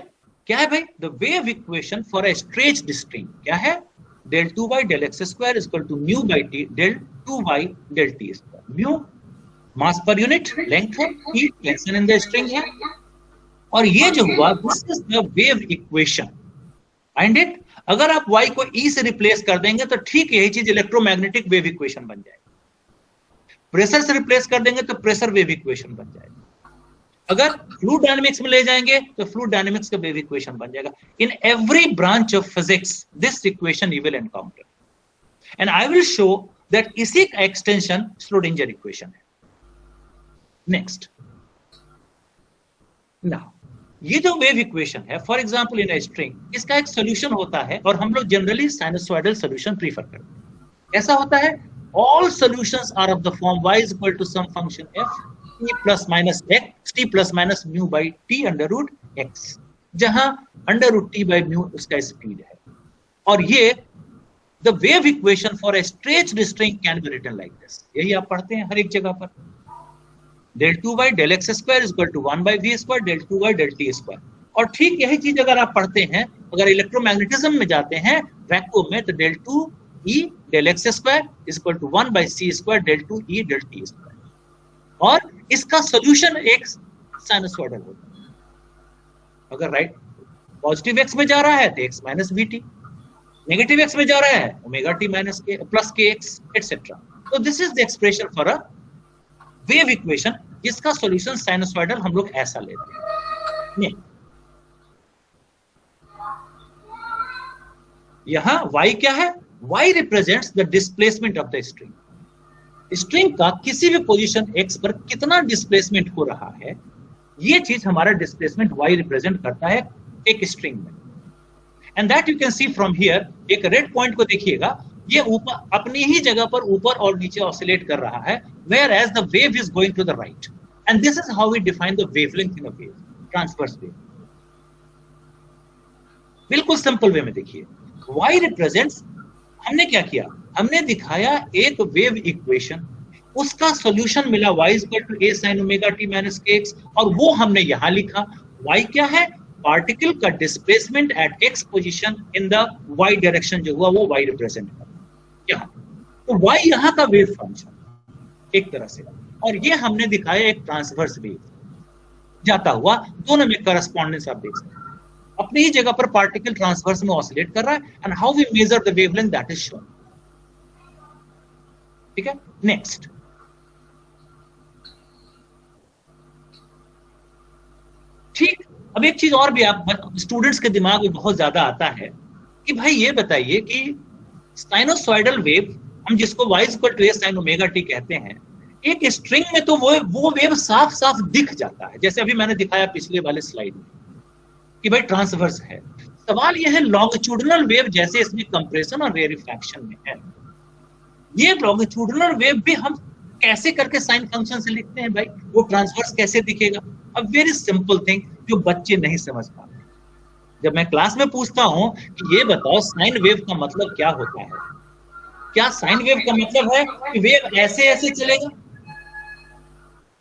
क्या है भाई, the wave equation for a stretched string क्या है, del 2y del x square is equal to mu by t del 2y del t square। mu mass per unit, length है, t tension in the string है, और ये जो हुआ this is the wave equation. Mind it, अगर आप y को e से रिप्लेस कर देंगे तो ठीक यही चीज इलेक्ट्रोमैग्नेटिक वेव इक्वेशन बन जाएगी। प्रेशर से रिप्लेस कर देंगे तो प्रेशर वेव इक्वेशन बन जाएगा। अगर फ्लूइड डायनामिक्स में ले जाएंगे तो फ्लूइड डायनामिक्स का वेव इक्वेशन बन जाएगा। In every branch of physics this equation you will encounter, and I will show that इसी का एक्सटेंशन श्रोडिंगर इक्वेशन है। नेक्स्ट, नाउ ये जो वेव इक्वेशन है, for example in a string, इसका एक सॉल्यूशन होता है, और हम लोग जनरली साइनसॉइडल सॉल्यूशन प्रीफर करते हैं। ऐसा होता है, all solutions are of the form y is equal to some function f t plus minus x t plus minus mu by t under root x, जहां under root t by mu उसका speed है। और ये the wave equation for a stretched string can be written like this। यही आप पढ़ते हैं हर एक जगह पर, del 2y del x square is equal to 1 by v square del 2y del t square। और ठीक यही चीज अगर आप पढ़ते हैं, अगर इलेक्ट्रोमैग्नेटिज्म में जाते हैं वैक्यूम में, तो del 2e del x square is equal to 1 by c square del 2e del t square। और इसका सॉल्यूशन एक साइनसॉइडल होता है। अगर राइट पॉजिटिव x में जा रहा है तो x minus vt, negative x में जा रहा है omega t minus k plus kx etcetera. तो this is the expression for a wave equation, जिसका सॉल्यूशन साइनसॉइडल हम लोग ऐसा लेते हैं। यहां y क्या है, y represents the displacement of the string. String का किसी भी पोजीशन x पर कितना डिस्प्लेसमेंट हो रहा है, ये चीज हमारा डिस्प्लेसमेंट y रिप्रेजेंट करता है एक स्ट्रिंग में। And that you can see from here, एक रेड पॉइंट को देखिएगा, ये ऊपर अपनी ही जगह पर ऊपर और नीचे ऑसिलेट कर रहा है, whereas the wave is going to the right, and this is how we define the wavelength in a wave, transverse wave। बिल्कुल सिंपल वे में देखिए, y represents, हमने क्या किया, हमने दिखाया एक वेव इक्वेशन, उसका सॉल्यूशन मिला y is equal to a sin omega t minus kx, और वो हमने यहां लिखा। y क्या है, पार्टिकल का displacement eight x position in the y direction जो हुआ वो y रिप्रेजेंट करता है। तो y यहां का वेव फंक्शन एक तरह से, और ये हमने दिखाया एक ट्रांसवर्स वेव जाता हुआ, दोनों में करस्पॉन्डेंस आप देख सकते हैं। अपनी ही जगह पर पार्टिकल ट्रांसवर्स में ऑसिलेट कर रहा है, and how we measure the wavelength that is shown. ठीक है, नेक्स्ट ठीक। अब एक चीज और भी आप स्टूडेंट्स के दिमाग में बहुत ज्यादा आता है कि भाई ये बताइए कि साइनोसॉइडल वेव हम जिसको y = a sin omega t कहते हैं, एक स्ट्रिंग में तो वो वेव साफ साफ दिख जाता है, जैसे अभी मैंने दिखाया पिछले वाले स्लाइड में कि भाई ट्रांसवर्स है। सवाल यह है लॉन्गिट्यूडिनल वेव जैसे इसमें कंप्रेशन और रेरिफैक्शन में है, ये लॉन्गिट्यूडिनल वेव भी हम कैसे करके साइन फंक्शन से लिखते हैं भाई, वो ट्रांसवर्स कैसे दिखेगा? अब वेरी सिंपल थिंग जो बच्चे नहीं समझ पाते। जब मैं क्लास में पूछता हूं कि ये बताओ साइन वेव का मतलब क्या होता है, क्या साइन वेव का मतलब है कि वेव ऐसे ऐसे चलेगा,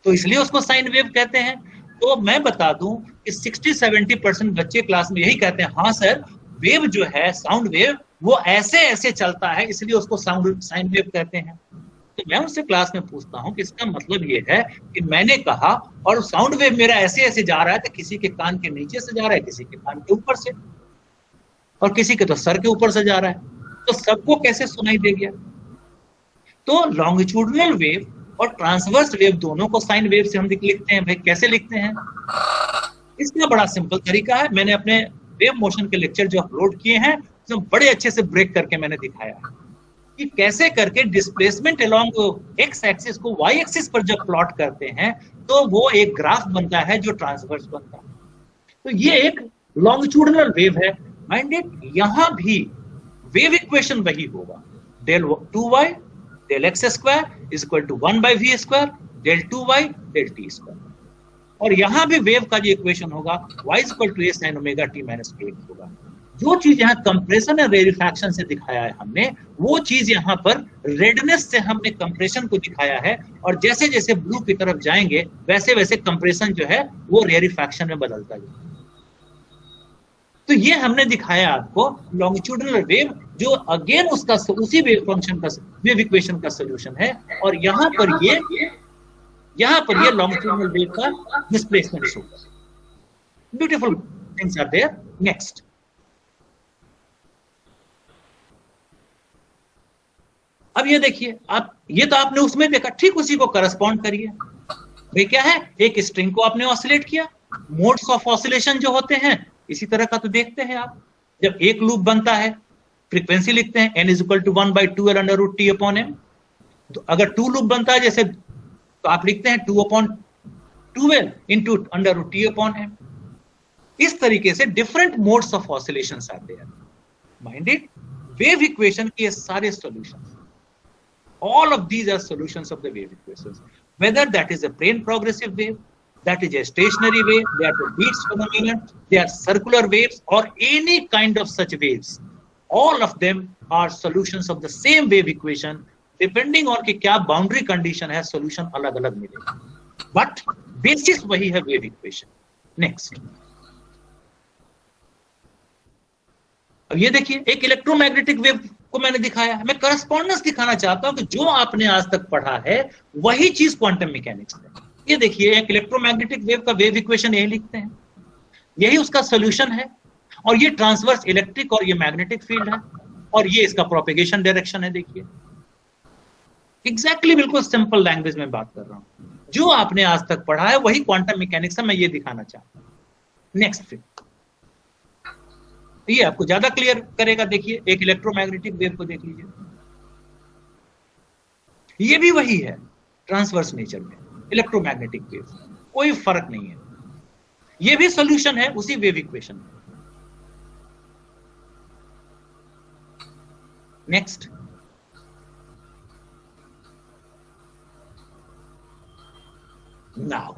तो इसलिए उसको साइन वेव कहते हैं। तो मैं बता दूं कि 60-70% बच्चे क्लास में यही कहते हैं, हाँ सर वेव जो है साउंड वेव वो ऐसे ऐसे चलता है इसलिए उसको साइन वेव कहते हैं। तो मैं उनसे क्लास में पूछता हूं कि इसका मतलब ये है कि मैंने कहा और साउंड वेव मेरा ऐसे ऐसे जा रहा है, तो किसी के कान के नीचे से जा रहा है, किसी के कान के ऊपर से, और किसी के तो सर के ऊपर से जा रहा है, तो सबको कैसे सुनाई दे गया? तो लॉन्गिट्यूडिनल वेव और ट्रांसवर्स वेव दोनों को साइन वेव से हम लिखते हैं। भाई कैसे लिखते हैं? इसका बड़ा सिंपल तरीका है, मैंने अपने वेव मोशन के लेक्चर जो अपलोड किए हैं उसमें बड़े अच्छे से ब्रेक करके मैंने दिखाया है कि कैसे करके डिस्प्लेसमेंट अलोंग एक्स एक्सिस को वाई एक्सिस पर जब प्लॉट करते हैं तो वो एक ग्राफ बनता है जो ट्रांसवर्स बनता है। तो ये एक लॉन्गिट्यूडिनल वेव है। माइंडेड, यहां भी वेव इक्वेशन वही होगा, del 2y del x square is equal to 1 by v square del 2y del t square, और यहां भी वेव का जो इक्वेशन होगा y is equal to a sin omega t minus 8 होगा। जो चीज यहाँ कंप्रेशन और रेरिफैक्शन से दिखाया है हमने, वो चीज यहाँ पर रेडनेस से हमने कंप्रेशन को दिखाया है, और जैसे जैसे ब्लू की तरफ जाएंगे वैसे वैसे कंप्रेशन जो है वो रेरिफैक्शन में बदलता जाएगा। तो ये हमने दिखाया आपको लॉन्गिट्यूडिनल वेव जो अगेन उसका उसी वेव फंक्शन का वेव इक्वेशन का सॉल्यूशन है, और यहाँ पर ये लॉन्गिट्यूडिनल वेव का डिस्प्लेसमेंट शो कर। Beautiful things are there. Next, अब ये देखिए, आप ये तो आपने उसमें देखा, ठीक उसी को करस्पॉन्ड करिए। भाई क्या है, एक स्ट्रिंग को आपने ऑसिलेट किया, मोड्स ऑफ ऑसिलेशन जो होते हैं इसी तरह का तो देखते हैं आप। जब एक लूप बनता है फ्रीक्वेंसी लिखते हैं n is equal to 1 by 2l under root t upon m। तो अगर 2 लूप बनता है जैसे, तो आप लिखते हैं 2 upon 2l into under root t upon m। इस तरीके से डिफरेंट मोड्स ऑफ ऑसिलेशंस आते हैं। माइंडेड, वेव इक्वेशन के सारे solutions, all of these are solutions of the wave equations, whether that is a plane progressive wave, that is a stationary wave, they are the beats phenomenon, they are circular waves, or any kind of such waves, all of them are solutions of the same wave equation, depending on कि क्या boundary condition है, solution अलग अलग मिलेगा, but basis वही है wave equation। next, अब ये देखिए, एक इलेक्ट्रोमैग्नेटिक वेव को मैंने दिखाया है। मैं करस्पॉन्डेंस दिखाना चाहता हूं कि जो आपने आज तक पढ़ा है वही चीज क्वांटम मैकेनिक्स में। ये देखिए, एक इलेक्ट्रोमैग्नेटिक वेव का वेव इक्वेशन यही लिखते हैं, यही उसका सॉल्यूशन है, और ये ट्रांसवर्स इलेक्ट्रिक और ये मैग्नेटिक फील्ड है, और ये इसका प्रोपेगेशन डायरेक्शन है। देखिए एग्जैक्टली बिल्कुल सिंपल लैंग्वेज में बात कर रहा हूं, जो आपने आज तक पढ़ा है वही क्वांटम मैकेनिक्स है, मैं ये दिखाना चाहता हूं। नेक्स्ट फिर ये आपको ज्यादा क्लियर करेगा। देखिए एक इलेक्ट्रोमैग्नेटिक वेव को देख लीजिए, ये भी वही है ट्रांसवर्स नेचर में, इलेक्ट्रोमैग्नेटिक वेव, कोई फर्क नहीं है, ये भी सॉल्यूशन है उसी वेव इक्वेशन में। Next, now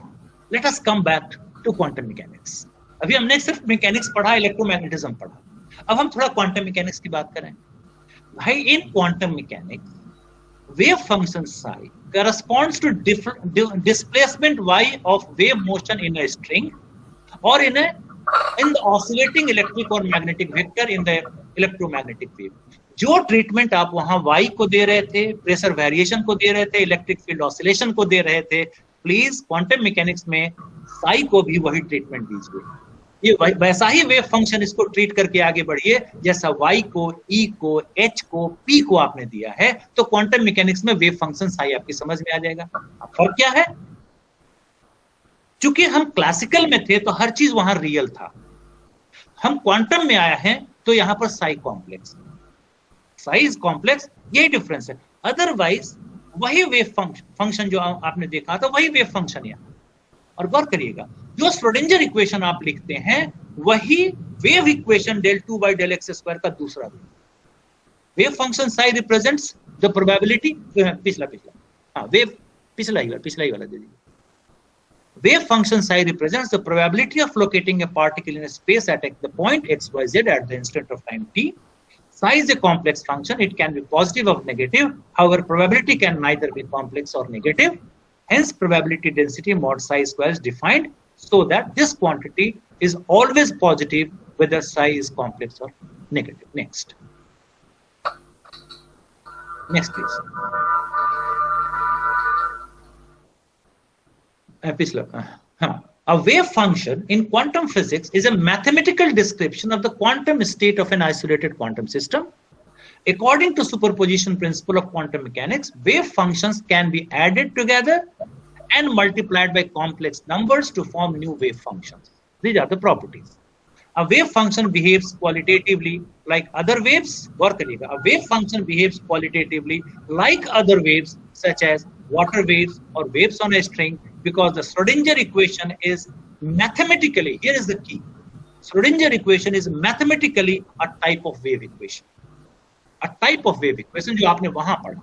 let us come back to quantum mechanics. अभी हमने सिर्फ मैकेनिक्स पढ़ा, इलेक्ट्रोमैग्नेटिज्म पढ़ा, अब हम थोड़ा क्वांटम मैकेनिक्स की बात करें। भाई इन quantum mechanics wave function psi corresponds to displacement y of wave motion in a string or in the oscillating electric or magnetic vector in the electromagnetic wave। जो ट्रीटमेंट आप वहां y को दे रहे थे, प्रेशर वेरिएशन को दे रहे थे, electric field oscillation को दे रहे थे, प्लीज क्वांटम मैकेनिक्स में psi को भी वही ट्रीटमेंट दीजिए। ये वैसा ही वेव फंक्शन इसको ट्रीट करके आगे बढ़िए जैसा y को, e को, h को, p को आपने दिया है। तो क्वांटम मैकेनिक्स में वेव फंक्शन psi आपकी समझ में आ जाएगा। अब फर्क क्या है, चूंकि हम क्लासिकल में थे तो हर चीज वहां रियल था, हम क्वांटम में आया है तो यहां पर psi कॉम्प्लेक्स। साइज कॉम्प्लेक्स, यही डिफरेंस है। अदरवाइज वही वेव फंक्शन जो आपने देखा था वही वेव फंक्शन है। और गौर करिएगा, जो श्रोडिंगर इक्वेशन आप लिखते हैं वही wave equation del 2 by del x square का दूसरा रूप। Wave function psi represents the probability, पिछला हाँ वेव पिछला ही वाला दे दीजिए। Wave function psi represents the probability of locating a particle in a space at the point x, y, z at the instant of time t. Psi is a complex function. It can be positive or negative. However, probability can neither be complex or negative. Hence, probability density mod psi square is defined so that this quantity is always positive whether psi is complex or negative. Next, please. A wave function in quantum physics is a mathematical description of the quantum state of an isolated quantum system. According to superposition principle of quantum mechanics, wave functions can be added together and multiplied by complex numbers to form new wave functions. These are the properties. A wave function behaves qualitatively like other waves. A wave function behaves qualitatively like other waves such as water waves or waves on a string, because the Schrodinger equation is mathematically, here is the key, Schrodinger equation is mathematically a type of wave equation. A type of wave equation जो आपने वहां पढ़ा।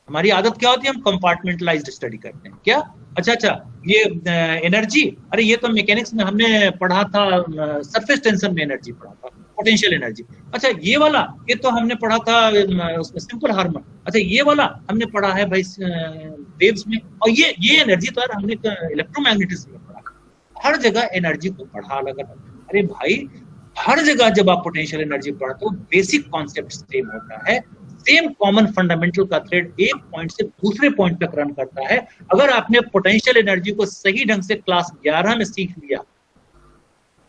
हमारी आदत क्या होती है, हम कंपार्टमेंटलाइज्ड स्टडी करते हैं। क्या अच्छा ये एनर्जी, अरे ये तो मैकेनिक्स में हमने पढ़ा था, सरफेस टेंशन में एनर्जी पढ़ा था, पोटेंशियल एनर्जी। अच्छा ये वाला, ये तो हमने पढ़ा था उसमें सिंपल हार्मोन। अच्छा ये वाला हमने पढ़ा है भाई वेव्स में, और ये एनर्जी तो यार हमने इलेक्ट्रोमैग्नेटिज्म में पढ़ा। हर जगह एनर्जी को पढ़ा अलग अलग। अरे भाई हर जगह जब आप पोटेंशियल एनर्जी पढ़ते हो बेसिक कॉन्सेप्ट सेम होता है, सेम कॉमन फंडामेंटल का थ्रेड एक पॉइंट से दूसरे पॉइंट तक रन करता है। अगर आपने पोटेंशियल एनर्जी को सही ढंग से क्लास 11 में सीख लिया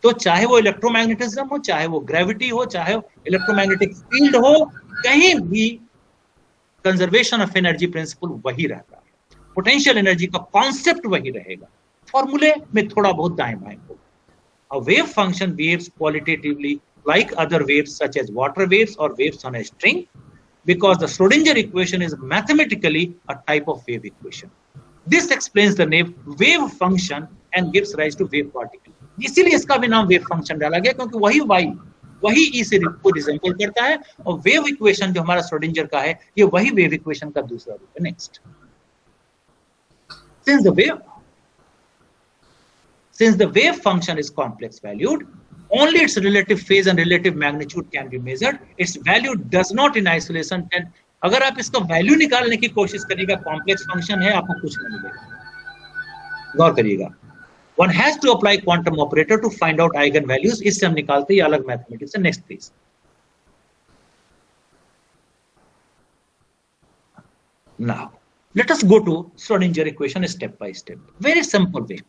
तो चाहे वो इलेक्ट्रोमैग्नेटिज्म हो, चाहे वो ग्रेविटी हो, चाहे वो इलेक्ट्रोमैग्नेटिक फील्ड हो, कहीं भी कंजर्वेशन ऑफ एनर्जी प्रिंसिपल वही रहता है, पोटेंशियल एनर्जी का कॉन्सेप्ट वही रहेगा, फॉर्मूले में थोड़ा बहुत दाएं बाएं होगा। A wave function behaves qualitatively like other waves such as water waves or waves on a string, because the Schrodinger equation is mathematically a type of wave equation. This explains the name wave function and gives rise to wave particle. इसीलिए इसका भी नाम wave function डाला गया, क्योंकि वही E से को रिजेंबल करता है, और wave equation जो हमारा Schrodinger का है ये वही wave equation का दूसरा रूप है। Next, since the wave function is complex valued, only its relative phase and relative magnitude can be measured. Its value does not in isolation tend. अगर आप इसका वैल्यू निकालने की कोशिश करिएगा, कॉम्प्लेक्स फंक्शन है, आपको कुछ नहीं मिलेगा। गौर करिएगा, one has to apply quantum operator to find out eigen values. इससे हम निकालते हैं अलग मैथमेटिक्स से। Next please. Now let us go to Schrodinger equation step by step. Very simple way.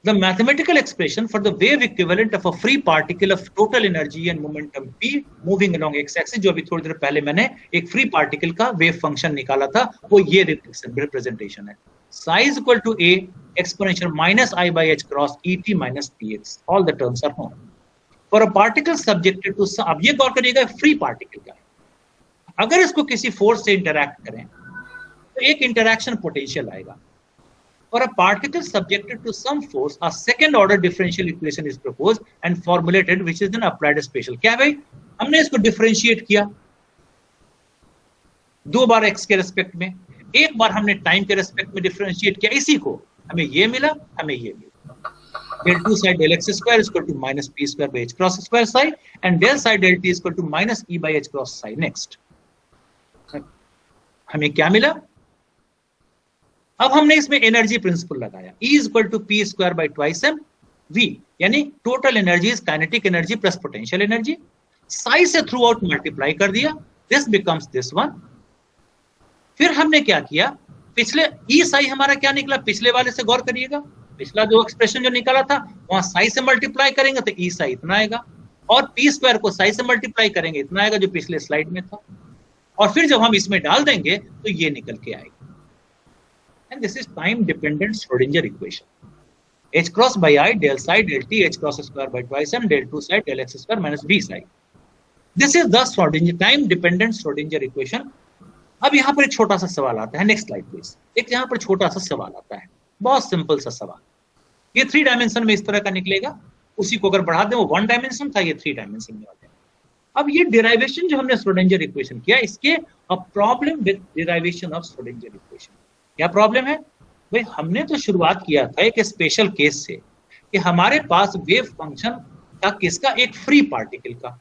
The mathematical expression for the wave equivalent of a free particle of total energy and momentum p moving along x-axis, जो अभी थोड़ी देर पहले मैंने एक free particle का wave function निकाला था, वो ये रिप्रेजेंटेशन है। psi is equal to a exponential minus I by h cross et minus px. All the terms are known. For a particle subjected to, अब ये गौर करिएगा फ्री पार्टिकल का है, अगर इसको किसी फोर्स से इंटरैक्ट करें तो एक इंटरैक्शन पोटेंशियल आएगा। For a particle subjected to some force, a second order differential equation is proposed and formulated, which is then applied spatial. क्या भाई, हमने इसको डिफरेंशिएट किया दो बार x के रेस्पेक्ट में, एक बार हमने टाइम के रेस्पेक्ट में डिफरेंशिएट किया, इसी को हमें ये मिला, हमें ये मिला। del 2 psi del x square is equal to minus p square by h cross square psi and del psi del t is equal to minus e by h cross psi. Next, हमें क्या मिला? अब हमने इसमें energy principal लगाया, E is equal to p square by twice m v, यानी total energy is kinetic energy plus potential energy. Sai से through out multiply कर दिया, दिस बिकम्स दिस वन। फिर हमने क्या किया, पिछले E साई हमारा क्या निकला, पिछले वाले से गौर करिएगा, पिछला जो एक्सप्रेशन जो निकाला था वहां साई से मल्टीप्लाई करेंगे तो E साई इतना आएगा, और p स्क्वायर को साई से मल्टीप्लाई करेंगे इतना आएगा जो पिछले स्लाइड में था, और फिर जब हम इसमें डाल देंगे तो ये निकल के आएगा। And this is time dependent Schrodinger equation. H cross by I del psi del t h cross square by twice m del 2 psi del x square minus v psi. This is the Schrodinger time dependent Schrodinger equation. अब यहाँ पर एक छोटा सा सवाल आता है, next slide please. एक यहाँ पर छोटा सा सवाल आता है, बहुत सिंपल सा सवाल। ये 3 डायमेंशन में इस तरह का निकलेगा, उसी को अगर बढ़ा दें वो 1 डायमेंशन था, ये 3 डायमेंशन में आ जाए। अब ये डिराइवेशन जो हमने श्रोडिंगर इक्वेशन किया, इसके a problem with derivation of Schrodinger equation. क्या प्रॉब्लम है भाई? हमने तो शुरुआत किया था एक स्पेशल केस से कि हमारे पास वेव फंक्शन था किसका, एक फ्री पार्टिकल का,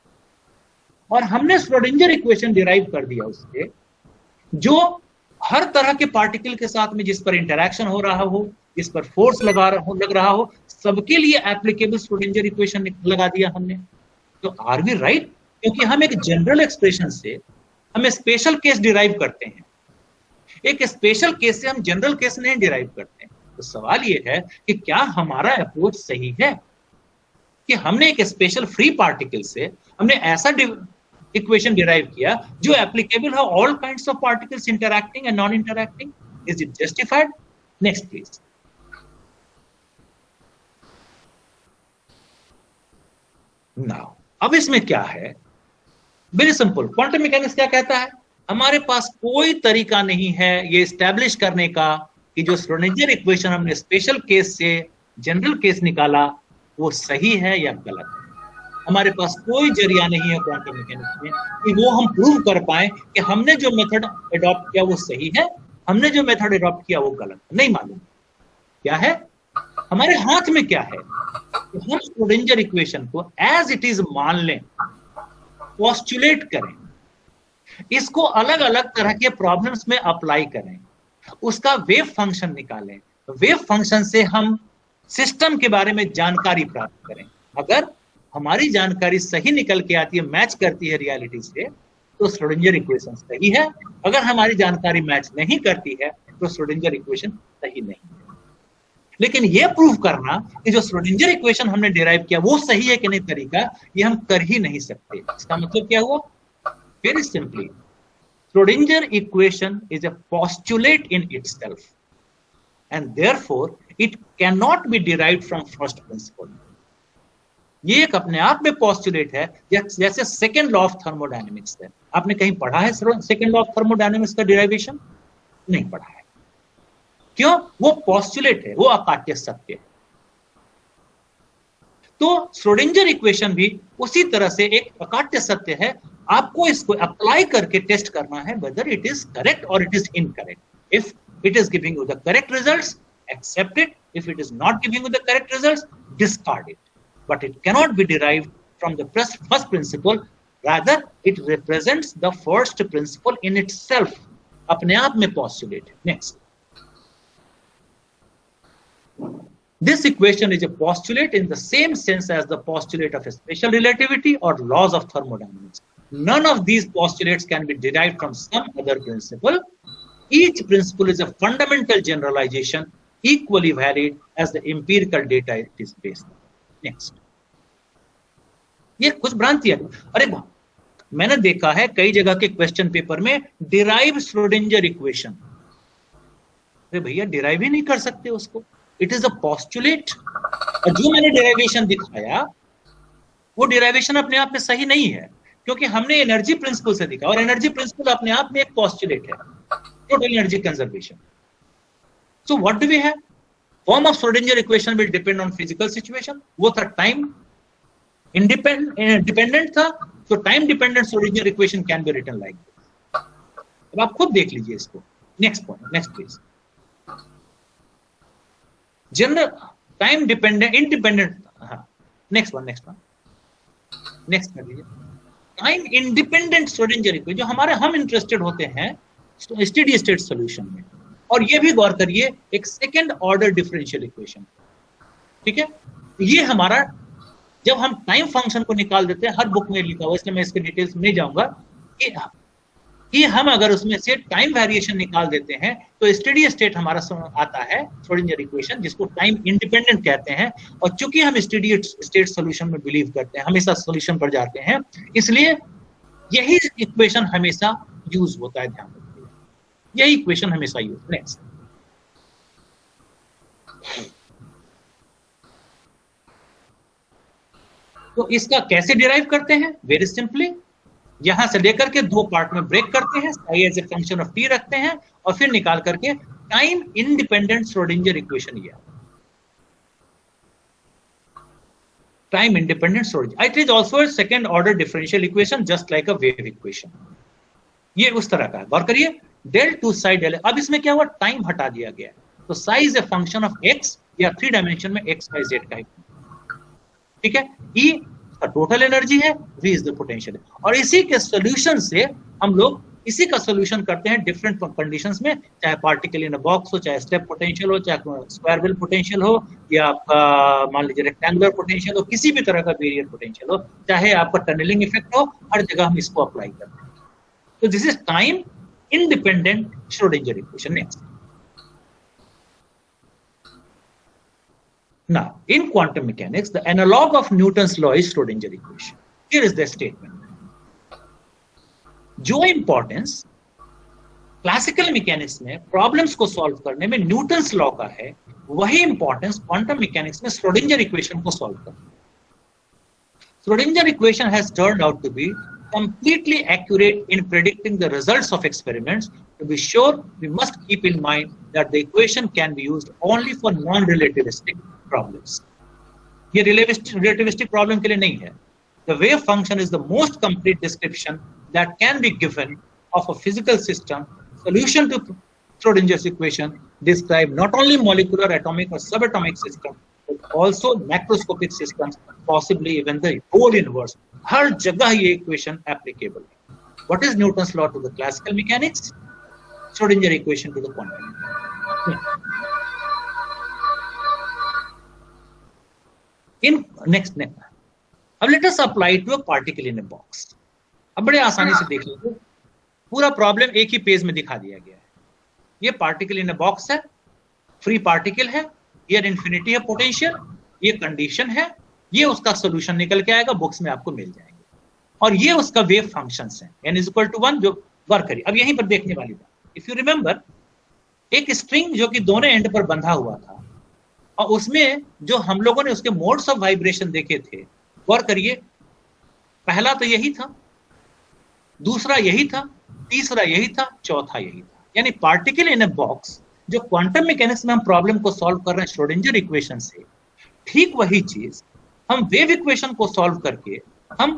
और हमने श्रोडिंगर इक्वेशन डिराइव कर दिया उससे, जो हर तरह के पार्टिकल के साथ में जिस पर इंटरेक्शन हो रहा हो, जिस पर फोर्स लग रहा हो, सबके लिए एप्लीकेबल श्रोडिंगर इक्वेशन लगा दिया हमने। तो आर वी राइट? क्योंकि हम एक जनरल एक्सप्रेशन से हम स्पेशल केस डिराइव करते हैं, एक स्पेशल केस से हम जनरल केस नहीं डिराइव करते हैं। तो सवाल ये है कि क्या हमारा अप्रोच सही है कि हमने एक स्पेशल फ्री पार्टिकल से हमने ऐसा इक्वेशन डिराइव किया जो एप्लीकेबल है all kinds of particles interacting and non interacting? Is it justified? Next please. Now अब इसमें क्या है, वेरी सिंपल। क्वांटम मैकेनिक्स क्या कहता है? हमारे पास कोई तरीका नहीं है ये एस्टैब्लिश करने का कि जो श्रोडिंगर इक्वेशन हमने स्पेशल केस से जनरल केस निकाला वो सही है या गलत है। हमारे पास कोई जरिया नहीं है क्वांटम मैकेनिक्स में कि वो हम प्रूव कर पाए कि हमने जो मेथड अडॉप्ट किया वो सही है, हमने जो मेथड अडॉप्ट किया वो गलत है। नहीं मालूम क्या है, हमारे हाथ में क्या है कि हम श्रोडिंगर इक्वेशन को एज इट इज मान लें, पोस्टुलेट करें, इसको अलग अलग तरह के प्रॉब्लम्स में अप्लाई करें, उसका वेव फंक्शन निकालें, वेव फंक्शन से हम सिस्टम के बारे में जानकारी प्राप्त करें। अगर हमारी जानकारी सही निकल के आती है, मैच करती है रियलिटी से, तो श्रोडिंगर इक्वेशन सही है। अगर हमारी जानकारी मैच नहीं करती है तो श्रोडिंगर इक्वेशन सही नहीं है। लेकिन यह प्रूव करना कि जो श्रोडिंगर इक्वेशन हमने डिराइव किया वो सही है कि नहीं तरीका, ये हम कर ही नहीं सकते। इसका मतलब क्या हुआ? Very simply, Schrodinger equation is a postulate in itself and therefore it can not B derived from first principle. ये एक अपने आप में पोस्टुलेट है, जैसे सेकेंड लॉ ऑफ थर्मोडायनेमिक्स है। आपने कहीं पढ़ा है सेकेंड लॉ ऑफ थर्मोडायनेमिक्स का डिराइवेशन? नहीं पढ़ा है। क्यों? वो पोस्टुलेट है, वो अकाट्य सत्य है। तो श्रोडिंगर इक्वेशन भी उसी तरह से एक अकाट्य सत्य है। आपको इसको अप्लाई करके टेस्ट करना है वेदर इट इज करेक्ट और it is incorrect. If it is giving you the correct results, accept it. If it is not giving you the correct results, discard it. But it cannot be derived from the first principle. Rather, it represents the first principle in itself. अपने आप में postulate. Next. This equation is a postulate in the same sense as the postulate of special relativity or laws of thermodynamics. None of these postulates can be derived from some other principle. Each principle is a fundamental generalization equally valid as the empirical data it is based on. Next. ये कुछ भ्रांति है। अरे मैंने देखा है कई जगह के क्वेश्चन पेपर में डिराइव श्रोडिंगर इक्वेशन। अरे भैया डिराइव ही नहीं कर सकते उसको, इट इज अ पोस्टुलेट। और जो मैंने डिराइवेशन दिखाया वो डिराइवेशन अपने आप में सही नहीं है, क्योंकि हमने एनर्जी प्रिंसिपल से दिखा, और एनर्जी प्रिंसिपल अपने आप में एक पोस्टुलेट है, total energy conservation. So what do we have? Form of Schrodinger equation will depend on physical situation. वो था time dependent था, so time dependent Schrodinger equation can be written like this. अब आप खुद देख लीजिए इसको। Next point, next please. General time dependent, independent. हाँ, next one. Next कर लीजिए। Time independent Schrodinger equation, जो हमारे हम इंटरेस्टेड होते हैं स्टेडी स्टेट सोल्यूशन में। और ये भी गौर करिए एक सेकेंड ऑर्डर डिफरेंशियल इक्वेशन, ठीक है। ये हमारा जब हम टाइम फंक्शन को निकाल देते हैं, हर बुक में लिखा हुआ, इसलिए मैं इसके डिटेल्स में नहीं जाऊंगा, कि हम अगर उसमें से टाइम वेरिएशन निकाल देते हैं तो स्टेडी स्टेट हमारा आता है श्रोडिंगर इक्वेशन, जिसको टाइम इंडिपेंडेंट कहते हैं। और चूंकि हम स्टेडी स्टेट सोल्यूशन में बिलीव करते हैं, हमेशा सोल्यूशन पर जाते हैं, इसलिए यही इक्वेशन हमेशा यूज होता है। ध्यान रखिए, यही इक्वेशन हमेशा यूज। नेक्स्ट, तो इसका कैसे डिराइव करते हैं? वेरी सिंपली, यहां से लेकर के दो पार्ट में ब्रेक करते हैं, psi as a function of t रखते हैं और फिर निकाल करके टाइम इंडिपेंडेंट श्रोडिंगर इक्वेशन ये time independent Schrodinger. It is also a second order differential equation just like a wave equation। ये उस तरह का है, गौर करिए डेल टू साई डेल। अब इसमें क्या हुआ, टाइम हटा दिया गया है, तो Sai is a function of x या 3 डायमेंशन में एक्स वाई जेड का, ठीक है। ई का टोटल एनर्जी है, वी इज द पोटेंशियल है। और इसी के सॉल्यूशन से हम लोग इसी का सॉल्यूशन करते हैं डिफरेंट कंडीशंस में, चाहे पार्टिकल इन अ बॉक्स हो, चाहे स्टेप पोटेंशियल हो, चाहे स्क्वायर वेल पोटेंशियल हो, या आपका मान लीजिए रेक्टेंगुलर पोटेंशियल हो, किसी भी तरह का वेरिएट पोटेंशियल हो, चाहे आपका टनलिंग इफेक्ट हो, हर जगह हम इसको अप्लाई करते हैं। तो this is time independent Schrodinger equation. Next. Now, in quantum mechanics, the analog of Newton's law is Schrodinger equation. Here is the statement. जो importance classical mechanics में problems को solve करने में Newton's law का है, वही importance quantum mechanics में Schrodinger equation को solve करने। Schrodinger equation has turned out to be completely accurate in predicting the results of experiments. To be sure, we must keep in mind that the equation can be used only for non-relativistic problems. ये relativistic problem के लिए नहीं है। The wave function is the most complete description that can be given of a physical system. Solution to Schrodinger's equation describe not only molecular, atomic or subatomic systems, but also macroscopic systems, possibly even the whole universe. हर जगह ये equation applicable है। What is Newton's law to the classical mechanics? Schrodinger equation to the quantum mechanics. In next, अब let us apply to a particle in a box. अब बड़े आसानी से देख लीजिए, पूरा प्रॉब्लम एक ही पेज में दिखा दिया गया है। ये पार्टिकल इन अ बॉक्स है, फ्री पार्टिकल है, ये इन्फिनिटी है पोटेंशियल, ये कंडीशन है, ये उसका सॉल्यूशन निकल के आएगा, बुक्स में आपको मिल जाएंगे, और ये उसका वेव फंक्शंस है n इज इक्वल टू 1 जो वर्क करिए। अब यहीं पर देखने वाली बात, इफ यू रिमेंबर, एक स्ट्रिंग जो कि दोनों एंड पर बंधा हुआ था, और उसमें जो हम लोगों ने उसके मोड्स ऑफ वाइब्रेशन देखे थे, गौर करिए, पहला तो यही था, दूसरा यही था, तीसरा यही था, चौथा यही था। यानी पार्टिकल इन अ बॉक्स जो क्वांटम मैकेनिक्स में हम प्रॉब्लम को सॉल्व कर रहे हैं श्रोडिंगर इक्वेशन से, ठीक वही चीज हम वेव इक्वेशन को सॉल्व करके हम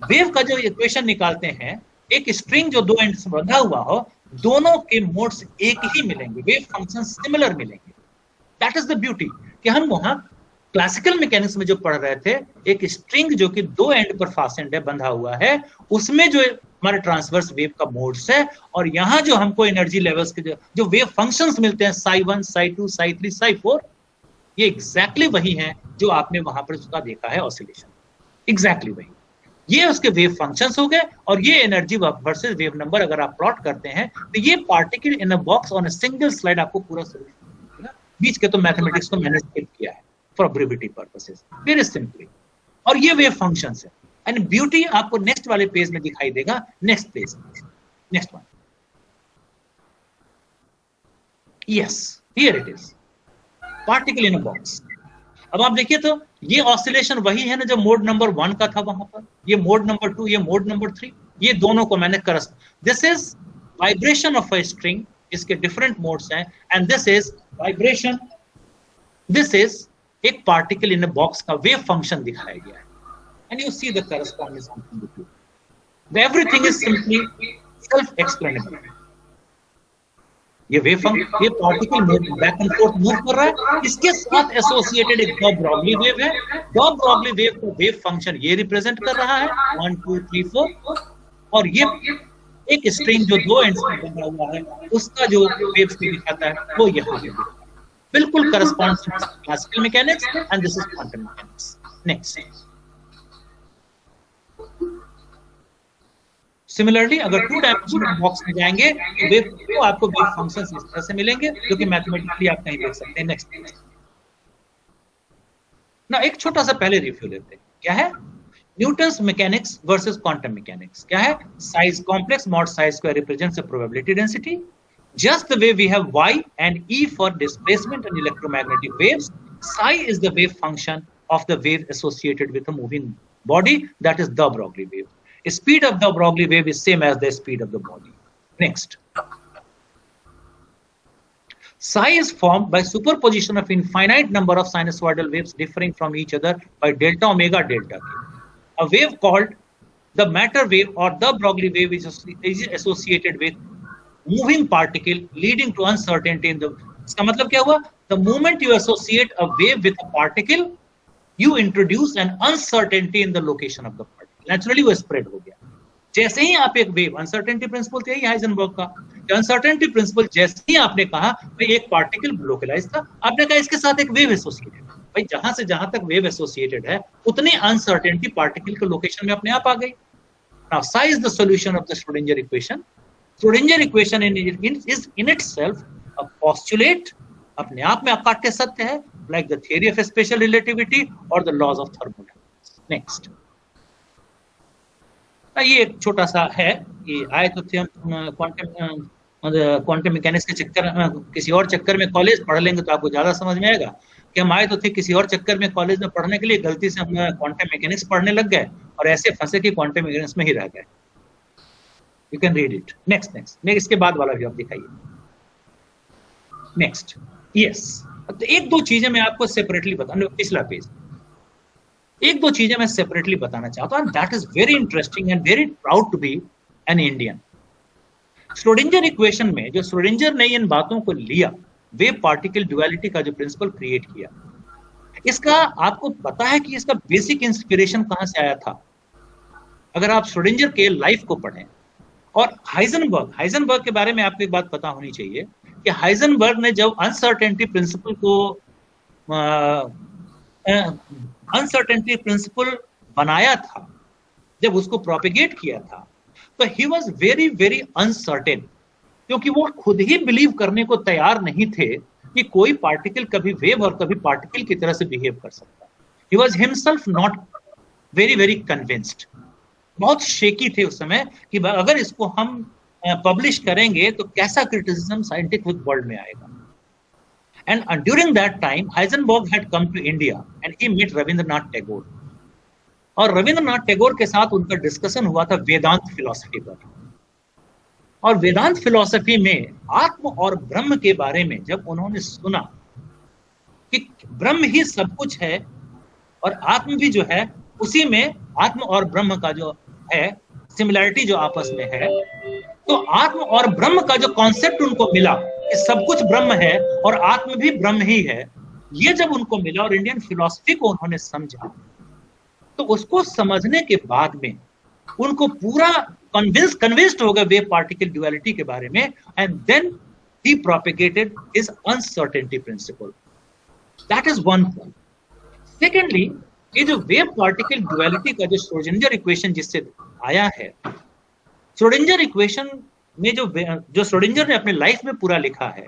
वेव का जो इक्वेशन निकालते हैं, एक स्ट्रिंग जो दो एंड से बंधा हुआ हो, दोनों के मोड्स एक ही मिलेंगे, वेव फंक्शन सिमिलर मिलेंगे। दैट इज द ब्यूटी कि हम वहां क्लासिकल मैकेनिक्स में जो पढ़ रहे थे, एक स्ट्रिंग जो कि दो एंड पर फास्टेंड है, बंधा हुआ है, उसमें जो हमारे ट्रांसवर्स वेव का मोड्स है, और यहाँ जो हमको एनर्जी लेवल्स के जो वेव फंक्शंस मिलते हैं, साई 1, साई 2, साई 3, साई 4, ये एग्जैक्टली वही है जो आपने वहां पर उसका देखा है ऑसिलेशन, एग्जैक्टली वही। ये उसके वेव फंक्शंस हो गए, और ये एनर्जी वर्सेस वेव नंबर अगर आप प्लॉट करते हैं, तो ये particle in a box on a single slide आपको पूरा सोल्यूशन मिलेगा। बीच के तो मैथमेटिक्स को मैंने स्किप किया है फॉर ब्रीविटी पर्पसेस, वेरी सिंपली। और ये वेव फंक्शंस है, एंड ब्यूटी आपको नेक्स्ट वाले पेज में दिखाई देगा, next page, next one, yes, here it is, particle in a box. अब आप देखिए तो ये ऑसिलेशन वही है ना जो मोड नंबर 1 का था वहां पर, ये मोड नंबर 2, ये मोड नंबर 3, ये दोनों को मैंने करस, this is vibration of a string, इसके डिफरेंट मोड्स हैं, and this is vibration, this is एक पार्टिकल इन अ बॉक्स का वेव फंक्शन दिखाया गया है, and you see the correspondence between the two. Everything is simply self-explanatory. ये wave function, ये particle back and fourth move कर रहा है, इसके साथ एसोसिएटेड एक डॉ ब्रॉगली वेव है, डॉ ब्रॉगली वेव को वेव फंक्शन ये रिप्रेजेंट कर रहा है 1 2 3 4, और ये एक स्ट्रिंग जो दो एंड्स पर बंधा हुआ है, उसका जो वेव्स को दिखाता है वो यहाँ पे बिल्कुल corresponds to classical mechanics, and this is quantum mechanics. Next, similarly अगर 2 डायमेंशनल बॉक्स में जाएंगे तो वेव को आपको वेव फंक्शंस इस तरह से मिलेंगे, जो कि मैथमेटिकली आप कहीं देख सकते हैं। नेक्स्ट ना, एक छोटा सा पहले रिव्यू लेते हैं, क्या है Newton's mechanics versus quantum mechanics. क्या है, size complex mod size square represents a probability density, just the way we have y and e for displacement and electromagnetic waves. Psi is the wave function of the wave associated with a moving body, that is the Broglie wave. Speed of the Broglie wave is same as the speed of the body. Next. Psi is formed by superposition of infinite number of sinusoidal waves differing from each other by delta omega delta k. A wave called the matter wave or the Broglie wave is associated with moving particle leading to uncertainty in the. इसका मतलब क्या हुआ? The moment you associate a wave with a particle, you introduce an uncertainty in the location of the particle. Naturally वो spread हो गया. जैसे ही आप एक वेव, अनसर्टेनिटी प्रिंसिपल था हाइजेनबर्ग का, अनसर्टेनिटी प्रिंसिपल जैसे ही आपने कहा भाई एक पार्टिकल लोकलाइज था, आपने कहा इसके साथ एक वेव एसोसिएटेड, भाई जहां से जहां तक वेव एसोसिएटेड है उतनी अनसर्टेनिटी पार्टिकल के लोकेशन में अपने आप आ गई. Now psi is the solution of the Schrodinger equation. Schrodinger equation is in itself a postulate, अपने आप में अकाट्य सत्य है, like the theory of special relativity or the laws of thermodynamics. Next. ये एक छोटा सा है, ये आए तो थे हम क्वांटम मैकेनिक्स के चक्कर, किसी और चक्कर में कॉलेज पढ़ लेंगे तो आपको ज्यादा समझ में आएगा कि हम आए तो थे किसी और चक्कर में कॉलेज में पढ़ने के लिए, गलती से हम क्वांटम मैकेनिक्स पढ़ने लग गए और ऐसे फंसे कि क्वांटम मैकेनिक्स में ही रह गए. You can read it. Next इसके बाद वाला भी आप दिखाइए. नेक्स्ट. यस, तो एक दो चीजें मैं आपको सेपरेटली बताऊं. पिछला पेज. एक दो चीजें मैं सेपरेटली बताना चाहता हूं. That is very interesting and very proud to be an Indian. Schrodinger equation में जो श्रोडिंगर ने इन बातों को लिया, वेव पार्टिकल ड्युअलिटी का जो प्रिंसिपल क्रिएट किया, इसका आपको पता है कि इसका बेसिक इंस्पिरेशन कहां से आया था? अगर आप श्रोडिंगर के लाइफ को पढ़ें और हाइजेनबर्ग के बारे में आपको एक बात पता होनी चाहिए कि हाइजेनबर्ग ने जब अनसर्टेनिटी प्रिंसिपल बनाया था, जब उसको प्रोपेगेट किया था, तो he was very very uncertain, क्योंकि वो खुद ही बिलीव करने को तैयार नहीं थे कि कोई पार्टिकल कभी वेव और कभी पार्टिकल की तरह से बिहेव कर सकता है. He was himself not very very convinced. बहुत शेकी थे उस समय कि अगर इसको हम पब्लिश करेंगे तो कैसा क्रिटिसिज्म साइंटिफिक वर्ल्ड में आएगा. And during that time, Heisenberg had come to India and he met Rabindranath Tagore. और रविंद्रनाथ टैगोर के साथ उनका डिस्कशन हुआ था वेदांत फिलॉसफी पर. और वेदांत फिलॉसफी में आत्म और ब्रह्म के बारे में जब उन्होंने सुना कि ब्रह्म ही सब कुछ है और आत्म भी जो है, उसी में आत्म और ब्रह्म का जो है सिमिलैरिटी जो आपस में है, तो आत्म और ब्रह्म का जो कॉन्सेप्ट उनको मिला कि सब कुछ ब्रह्म है और आत्म भी ब्रह्म ही है, ये जब उनको मिला और इंडियन फिलॉसफी को उन्होंने समझा, तो उसको समझने के बाद में उनको पूरा कन्विंस्ड हो गए वेव पार्टिकल ड्युअलिटी के बारे में. And then he propagated his uncertainty principle. That is one point. Secondly, ये जो वेव पार्टिकल ड्युअलिटी का जो श्रोडिंगर इक्वेशन जिससे आया है, श्रोडिंगर इक्वेशन में जो श्रोडिंगर ने अपने लाइफ में पूरा लिखा है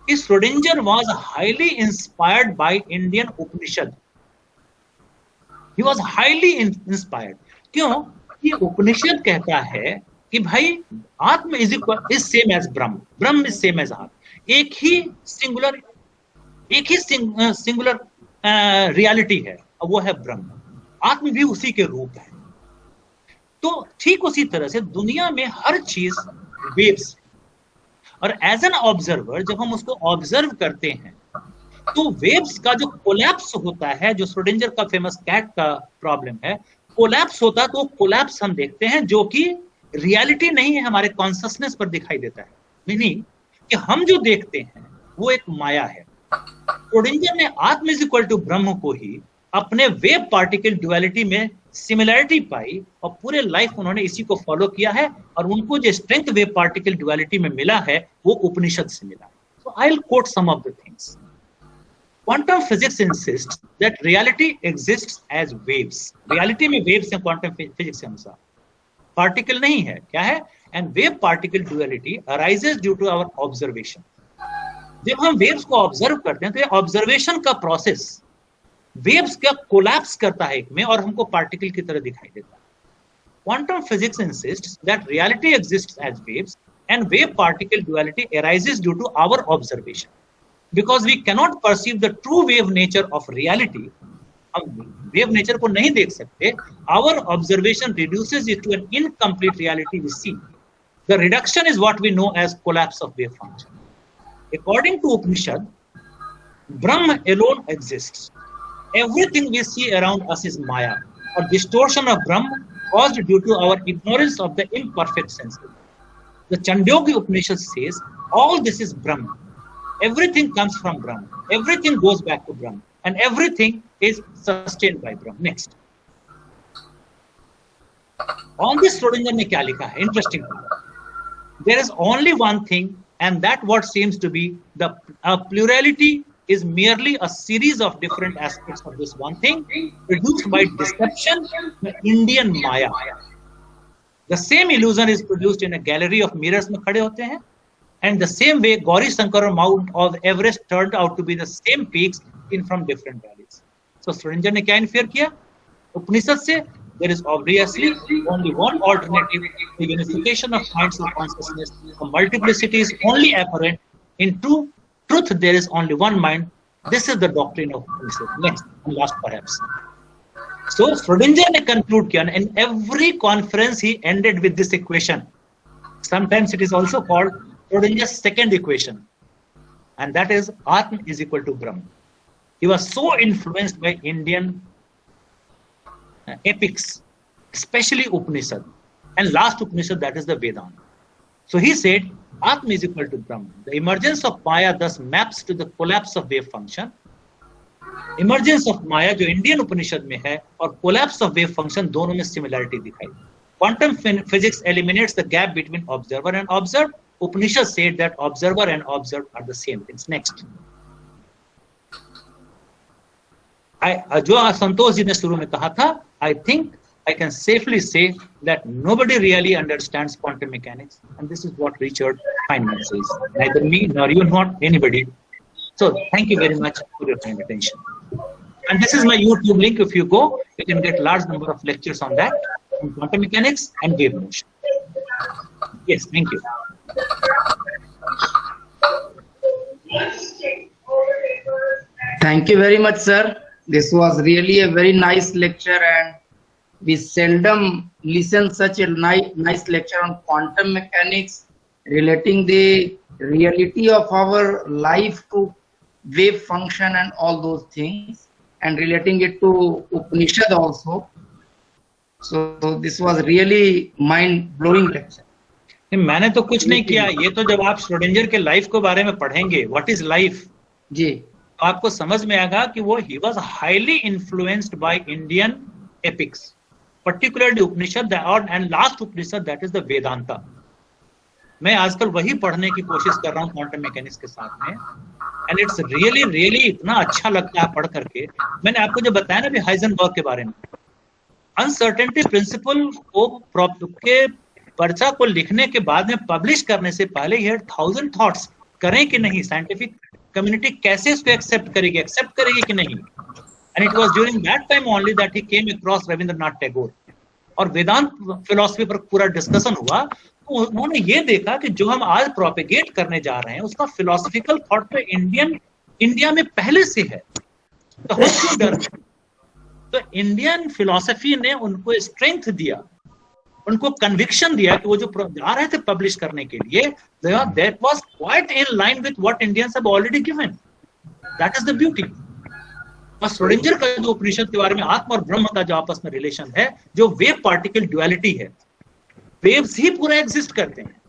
कि Schrodinger was highly inspired by Indian Upanishad. He was highly inspired. क्यों? ये उपनिषद कहता है कि भाई आत्म is same as Brahma, Brahma is same as आत्म. एक ही सिंगुलर रियलिटी है, वो है ब्रह्म. आत्म भी उसी के रूप है. तो ठीक उसी तरह से दुनिया में हर चीज वेव्स, और एज एन ऑब्जर्वर जब हम उसको ऑब्जर्व करते हैं तो वेव्स का जो कोलैप्स होता है, जो श्रोडिंगर का फेमस कैट का प्रॉब्लम है, कोलैप्स होता है, तो कोलैप्स हम देखते हैं जो कि रियलिटी नहीं है, हमारे कॉन्शियसनेस पर दिखाई देता है. मीनिंग कि हम जो देखते हैं वो एक माया है. श्रोडिंगर ने आत्म इज इक्वल टू ब्रह्म को ही अपने वेव पार्टिकल ड्युअलिटी में सिमिलैरिटी पाई और पूरे लाइफ उन्होंने इसी को फॉलो किया है. और उनको जो स्ट्रेंथ वेव पार्टिकल ड्युअलिटी में मिला है वो उपनिषद से मिला. So I will quote some of the things. Quantum physics insists that reality exists as waves. Reality में waves हैं quantum physics के अनुसार. Particle नहीं है. क्या है? And wave particle duality arises due to our observation. जब हम waves को observe करते हैं तो ये observation का process waves का collapse करता है एक में और हमको particle की तरह दिखाई देता है. Quantum physics insists that reality exists as waves and wave particle duality arises due to our observation. Because we cannot perceive the true wave nature of reality हम वेव नेचर को नहीं देख सकते, our observation reduces it to an incomplete reality we see. The reduction is what we know as collapse of wave function. According to Upanishad, Brahma alone exists. Everything we see around us is Maya, or distortion of Brahma caused due to our ignorance of the imperfect senses. The Chandogya Upanishad says all this is Brahma. Everything comes from Brahma. Everything goes back to Brahma, and everything is sustained by Brahma. Next. On this Schrodinger ने क्या लिखा है? Interesting. There is only one thing, and that what seems to be the plurality is merely a series of different aspects of this one thing produced by deception, the Indian Maya. The same illusion is produced in a gallery of mirrors में खड़े होते हैं, and the same way Gauri Shankar Mount of Everest turned out to be the same peaks in from different valleys. So Schrodinger ने क्या infer किया? उपनिषद से there is obviously only one alternative, the unification of minds of consciousness. The multiplicity is only apparent. In truth, there is only one mind. This is the doctrine of Upanishad. Next and last perhaps. So Schrodinger ने conclude किया, in every conference he ended with this equation. Sometimes it is also called Schrodinger's second equation, and that is Atma is equal to Brahma. He was so influenced by Indian epics, especially Upanishad, and last Upanishad, that is the Vedanta. So he said Atma is equal to Brahma. The emergence of Maya thus maps to the collapse of wave function. Emergence of Maya जो Indian Upanishad में है और collapse of wave function दोनों में similarity दिखाई. Quantum physics eliminates the gap between observer and observed. Upanishad said that observer and observed are the same things. Next. जो संतोष जी ने शुरू में कहा था, I think I can safely say that nobody really understands quantum mechanics, and this is what Richard Feynman says. Neither me nor you, not anybody. So thank you very much for your kind attention. And this is my YouTube link. If you go, you can get large number of lectures on that, on quantum mechanics and wave motion. Yes, thank you. Thank you very much, sir. This was really a very nice lecture, and we seldom listen such a nice lecture on quantum mechanics, relating the reality of our life to wave function and all those things, and relating it to Upanishad also. So this was really mind-blowing lecture. मैंने तो कुछ नहीं किया, ये तो जब आप Schrodinger के लाइफ के बारे में पढ़ेंगे, व्हाट इज लाइफ जी, आपको समझ में आएगा कि वो he was highly influenced by Indian epics, particularly Upanishad and last Upanishad, that is the Vedanta. मैं आजकल वही पढ़ने की कोशिश कर रहा हूँ क्वांटम मैकेनिक्स के साथ में, and it's really इतना अच्छा लगता है पढ़ करके. मैंने आपको जो बताया ना भी हाइजेनबर्ग के बारे में, अनसर्टेनिटी प्रिंसिपल के पर्चा को लिखने के बाद में पब्लिश करने से पहले ये 1000 थॉट्स करें कि नहीं, साइंटिफिक कम्युनिटी कैसे इसको एक्सेप्ट करेगी कि नहीं. And it was during that time only that he came across Rabindranath Tagore, और वेदांत फिलॉसफी पर पूरा डिस्कशन हुआ. तो उन्होंने ये देखा कि जो हम आज प्रोपेगेट करने जा रहे हैं उसका फिलोसफिकल थॉट पे इंडिया में पहले से है, तो हम क्यों डर. तो इंडियन फिलोसफी ने उनको स्ट्रेंथ दिया, उनको कन्विक्शन दिया कि वो जो जा रहे थे पब्लिश करने के लिए, that was quite in line with what Indians have already given. That is the beauty. और श्रोडिंगर का जो उपनिषद के बारे में आत्मा और ब्रह्म का जो आपस में रिलेशन है, जो वेव पार्टिकल ड्युअलिटी है, वेव्स ही पूरा एग्जिस्ट करते हैं.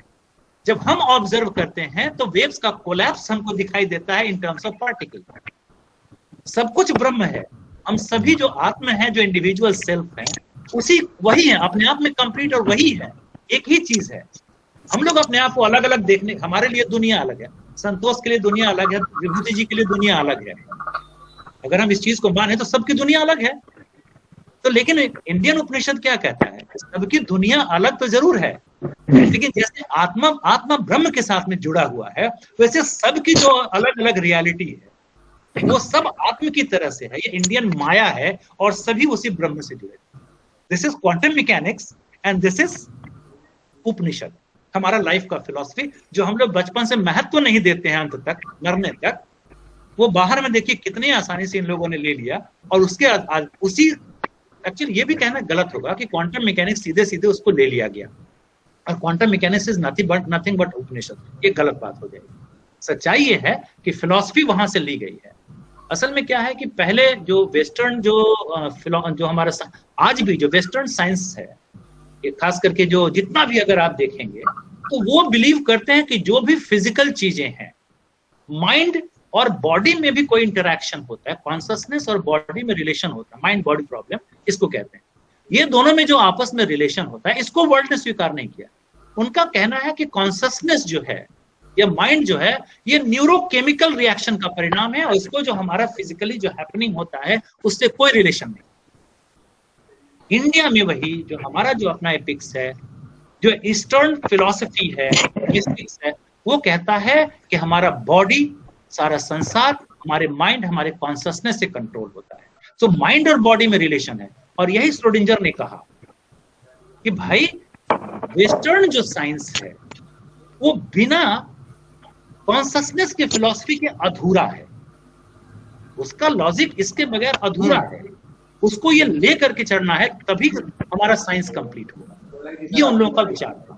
जब हम ऑब्जर्व करते हैं तो वेव्स का कोलैप्स हमको दिखाई देता है इन टर्म्स ऑफ पार्टिकल. सब कुछ ब्रह्म है, हम सभी जो आत्मा है, जो इंडिविजुअल सेल्फ है, वही है, अपने आप में कंप्लीट और वही है, एक ही चीज है. हम लोग अपने आप को अलग अलग देखने, हमारे लिए दुनिया अलग है, संतोष के लिए दुनिया अलग है, विभूति जी के लिए दुनिया अलग है. अगर हम इस चीज को माने तो सबकी दुनिया अलग है. तो लेकिन इंडियन उपनिषद क्या कहता है, सबकी दुनिया अलग तो जरूर है, लेकिन जैसे आत्मा ब्रह्म के साथ में जुड़ा हुआ है, वैसे सबकी जो अलग अलग रियलिटी है वो सब आत्म की तरह से है. ये इंडियन माया है और सभी उसी ब्रह्म से जुड़े. This is quantum mechanics and this is Upanishad, हमारा लाइफ का फिलॉसफी, जो हम लोग बचपन से महत्व नहीं देते हैं अंत तक, मरने तक. वो बाहर में देखिए कितने आसानी से इन लोगों ने ले लिया, और उसके उसी एक्चुअली ये भी कहना गलत होगा कि क्वांटम मैकेनिक्स सीधे सीधे उसको ले लिया गया और quantum mechanics is nothing but Upanishad, ये गलत बात हो जाएगी। सच्चाई ये है कि फिलॉसफी वहां से ली गई है। असल में क्या है कि पहले जो वेस्टर्न जो हमारा आज भी जो वेस्टर्न साइंस है, ये खास करके जो जितना भी अगर आप देखेंगे तो वो बिलीव करते हैं कि जो भी फिजिकल चीजें हैं, माइंड और बॉडी में भी कोई इंटरेक्शन होता है, कॉन्शसनेस और बॉडी में रिलेशन होता है, माइंड बॉडी प्रॉब्लम इसको कहते हैं। ये दोनों में जो आपस में रिलेशन होता है, इसको वर्ल्ड ने स्वीकार नहीं किया। उनका कहना है कि कॉन्शसनेस जो है या माइंड जो है, ये न्यूरोकेमिकल रिएक्शन का परिणाम है और इसको जो हमारा फिजिकली जो हैपनिंग होता है उससे कोई रिलेशन नहीं। इंडिया में वही जो हमारा जो अपना एपिक्स है, जो ईस्टर्न फिलॉसफी है, मिस्टिक्स है, वो कहता है कि हमारा बॉडी, सारा संसार हमारे माइंड, हमारे कॉन्शसनेस से कंट्रोल होता है। सो माइंड और बॉडी में रिलेशन है। और यही श्रोडिंजर ने कहा कि भाई वेस्टर्न जो साइंस है वो बिना कॉन्शसनेस के फिलॉसफी के अधूरा है, उसका लॉजिक इसके बगैर अधूरा है, उसको ये ले करके चढ़ना है, तभी हमारा साइंस कंप्लीट होगा। ये उन लोगों का विचार था।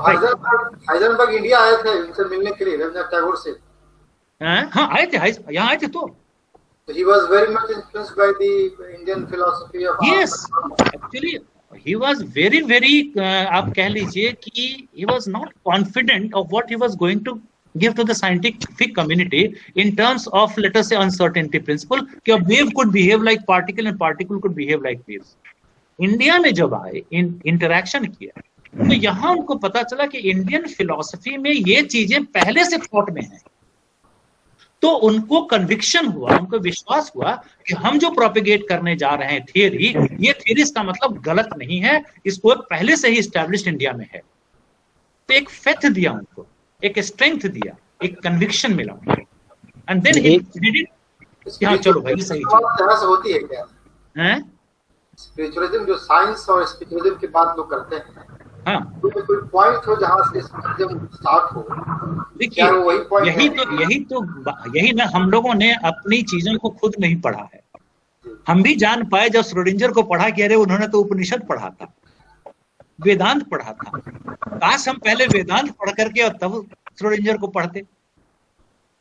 हाइजेनबर्ग इंडिया आए थे उनसे मिलने के लिए, रवींद्रनाथ टैगोर से। हाँ आए थे, यहाँ आए थे। तो he was very much influenced by the Indian philosophy of yes, actually he was very आप कह लीजिए कि he was not confident of what he was going to give to the scientific community in terms of, let us say, uncertainty principle कि a wave could behave like particle and particle could behave like waves। India में जब आए, interaction किया, तो यहाँ उनको पता चला कि इंडियन फिलॉसफी में ये चीजें पहले से थॉट में हैं। तो उनको कन्विक्शन हुआ, उनको विश्वास हुआ कि हम जो प्रोपेगेट करने जा रहे हैं थियरी, ये थियरी का मतलब गलत नहीं है, इसको पहले से ही एस्टैब्लिश्ड इंडिया में है। तो एक फेथ दिया उनको, एक स्ट्रेंथ दिया, एक कन्विक्शन मिला, and then he did it. हाँ चलो भाई, सही चीज होती है क्या हैं? स्पिरिचुअलिज्म जो साइंस और स्पिरिचुअलिज्म की बात लोग करते हैं, हाँ कोई पॉइंट हो जहां से स्पिरिचुअलिज्म स्टार्ट हो। देखिए, यही ना हम लोगों ने अपनी चीजों को खुद नहीं पढ़ा है। हम भी जान पाए जब श्रोडिंजर को पढ़ा कि अरे उन्होंने तो उपनिषद पढ़ा था, वेदांत पढ़ा था। काश हम पहले वेदांत पढ़ करके और तब श्रोडिंजर को पढ़ते।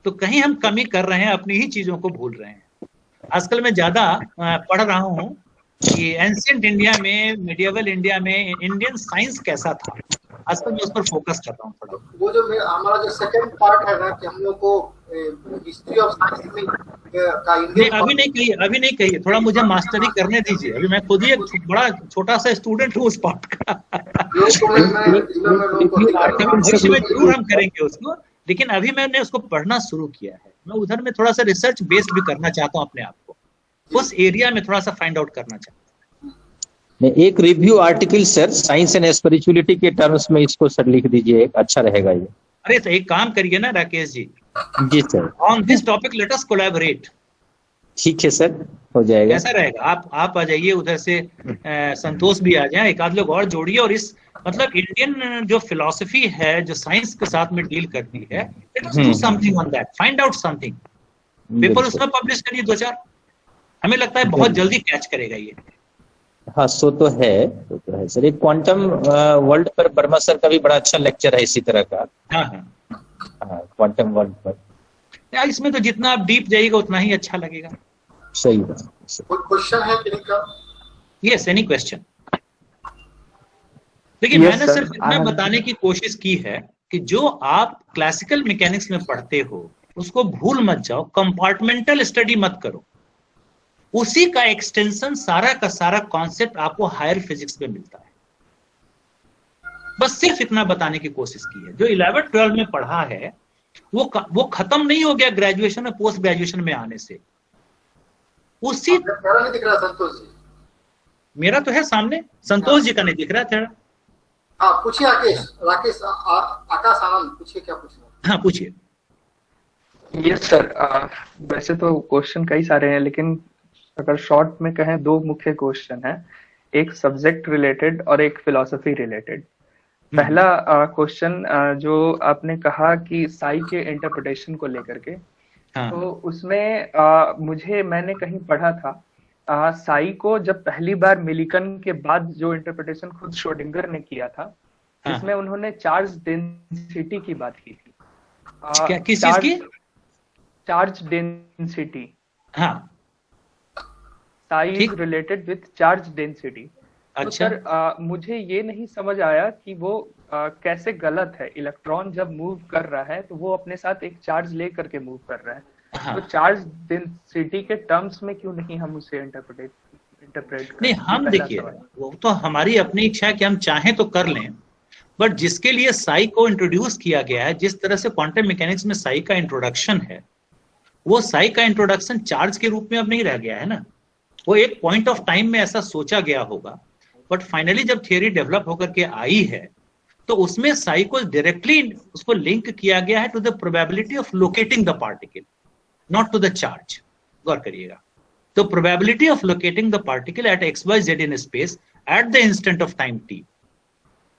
तो कहीं हम कमी कर रहे हैं, अपनी ही चीजों को भूल रहे हैं। आजकल मैं ज्यादा पढ़ रहा हूँ कि एंशिएंट इंडिया में, मिडिएवल इंडिया में इंडियन साइंस कैसा था। आजकल मैं उस पर फोकस कर रहा हूँ थोड़ा। वो जो हमारा जो सेकंड पार्ट है ना कि हम लोग को हिस्ट्री ऑफ साइंस में का इंडियन, अभी नहीं कहिए, थोड़ा मुझे मास्टरी करने दीजिए। अभी मैं खुद ही एक बड़ा छोटा सा स्टूडेंट हूँ उस पार्ट का। भविष्य में जरूर हम करेंगे उसको, लेकिन अभी मैंने उसको पढ़ना शुरू किया है। मैं उधर में थोड़ा सा रिसर्च बेस्ड भी करना चाहता हूँ, अपने आप को उस एरिया में थोड़ा सा फाइंड आउट करना चाहता हूँ। एक review article sir, science and spirituality के टर्म्स में इसको सर लिख दीजिए, अच्छा रहेगा ये। अरे तो एक काम करिए ना राकेश जी। जी sir. On this topic let us collaborate. ठीक है सर, हो जाएगा। कैसा रहेगा? आप आ जाइए उधर से, संतोष भी आ जाए, एक आध लोग और जोड़िए, और इस मतलब इंडियन जो फिलॉसफी है जो साइंस के साथ में डील करती है, let us do something on that, find out something, paper उसमें पब्लिश करिए 2-4। हमें लगता है बहुत जल्दी कैच करेगा ये। हाँ सो तो है सर। एक क्वांटम वर्ल्ड पर वर्मा सर का भी बड़ा अच्छा लेक्चर है इसी तरह का। हाँ क्वांटम वर्ल्ड पर यार, इसमें तो जितना आप डीप जाइएगा उतना ही अच्छा लगेगा। सही बात। कोई क्वेश्चन है किसी का? Yes, any question. देखिए मैंने सिर्फ इतना बताने की कोशिश की है कि जो आप क्लासिकल मैकेनिक्स में पढ़ते हो उसको भूल मत जाओ, कंपार्टमेंटल स्टडी मत करो। उसी का एक्सटेंशन सारा का सारा कॉन्सेप्ट आपको हायर फिजिक्स में मिलता है। बस सिर्फ इतना बताने की कोशिश की है। जो 11th-12th में पढ़ा है वो खत्म नहीं हो गया ग्रेजुएशन और पोस्ट ग्रेजुएशन में आने से। उसी नहीं दिख रहा संतोष जी? मेरा तो है सामने, संतोष जी का नहीं दिख रहा था। हाँ पूछिए राकेश आकाश आनंद, पूछिए क्या पूछना। हाँ पूछिए। यस सर, वैसे तो क्वेश्चन कई सारे हैं, लेकिन अगर शॉर्ट में कहें 2 मुख्य क्वेश्चन हैं, एक सब्जेक्ट रिलेटेड और एक फिलॉसफी रिलेटेड। पहला क्वेश्चन जो आपने कहा कि साई के इंटरप्रिटेशन को लेकर के, हाँ तो उसमें मैंने कहीं पढ़ा था, साई को जब पहली बार मिलिकन के बाद जो इंटरप्रिटेशन खुद श्रोडिंगर ने किया था, हाँ जिसमें उन्होंने चार्ज डेंसिटी की बात की थी। क्या किस चीज की? Charge density. हाँ साई ठीक। Is related with charge density. तो अच्छा सर मुझे ये नहीं समझ आया कि वो कैसे गलत है। इलेक्ट्रॉन जब मूव कर रहा है तो वो अपने साथ एक चार्ज ले करके मूव कर रहा है, हाँ तो चार्ज डेंसिटी के टर्म्स में क्यों नहीं हम उसे इंटरप्रेट नहीं, हम देखिए वो तो हमारी अपनी इच्छा है कि हम चाहें तो कर लें, बट जिसके लिए साई को इंट्रोड्यूस किया गया है, जिस तरह से क्वांटम मैकेनिक्स में साई का इंट्रोडक्शन है, वो साई का इंट्रोडक्शन चार्ज के रूप में अब नहीं रह गया है ना। वो एक पॉइंट ऑफ टाइम में ऐसा सोचा गया होगा, बट फाइनली जब थियरी डेवलप होकर के आई है तो उसमें साई को डायरेक्टली उसको लिंक किया गया है to the probability of locating the particle, not to the charge. गौर करिएगा, तो probability of locating the particle at XYZ in space at the instant of time t,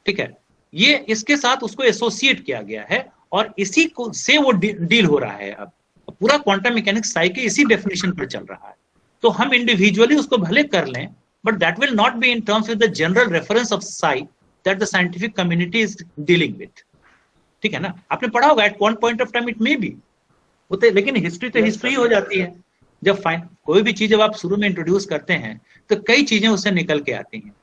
ठीक है, ये इसके साथ उसको एसोसिएट किया गया है और इसी को से वो डील हो रहा है। अब पूरा क्वांटम मैकेनिक्स साई के इसी डेफिनेशन पर चल रहा है। तो हम इंडिविजुअली उसको भले कर लें, but that will not be in terms with the general reference of psi that the scientific community is dealing with. ठीक है ना, आपने पढ़ा होगा at one point of time it may be होते, लेकिन हिस्ट्री तो हिस्ट्री हो जाती है। जब कोई भी चीज जब आप शुरू में इंट्रोड्यूस करते हैं तो कई चीजें उससे निकल के आती हैं,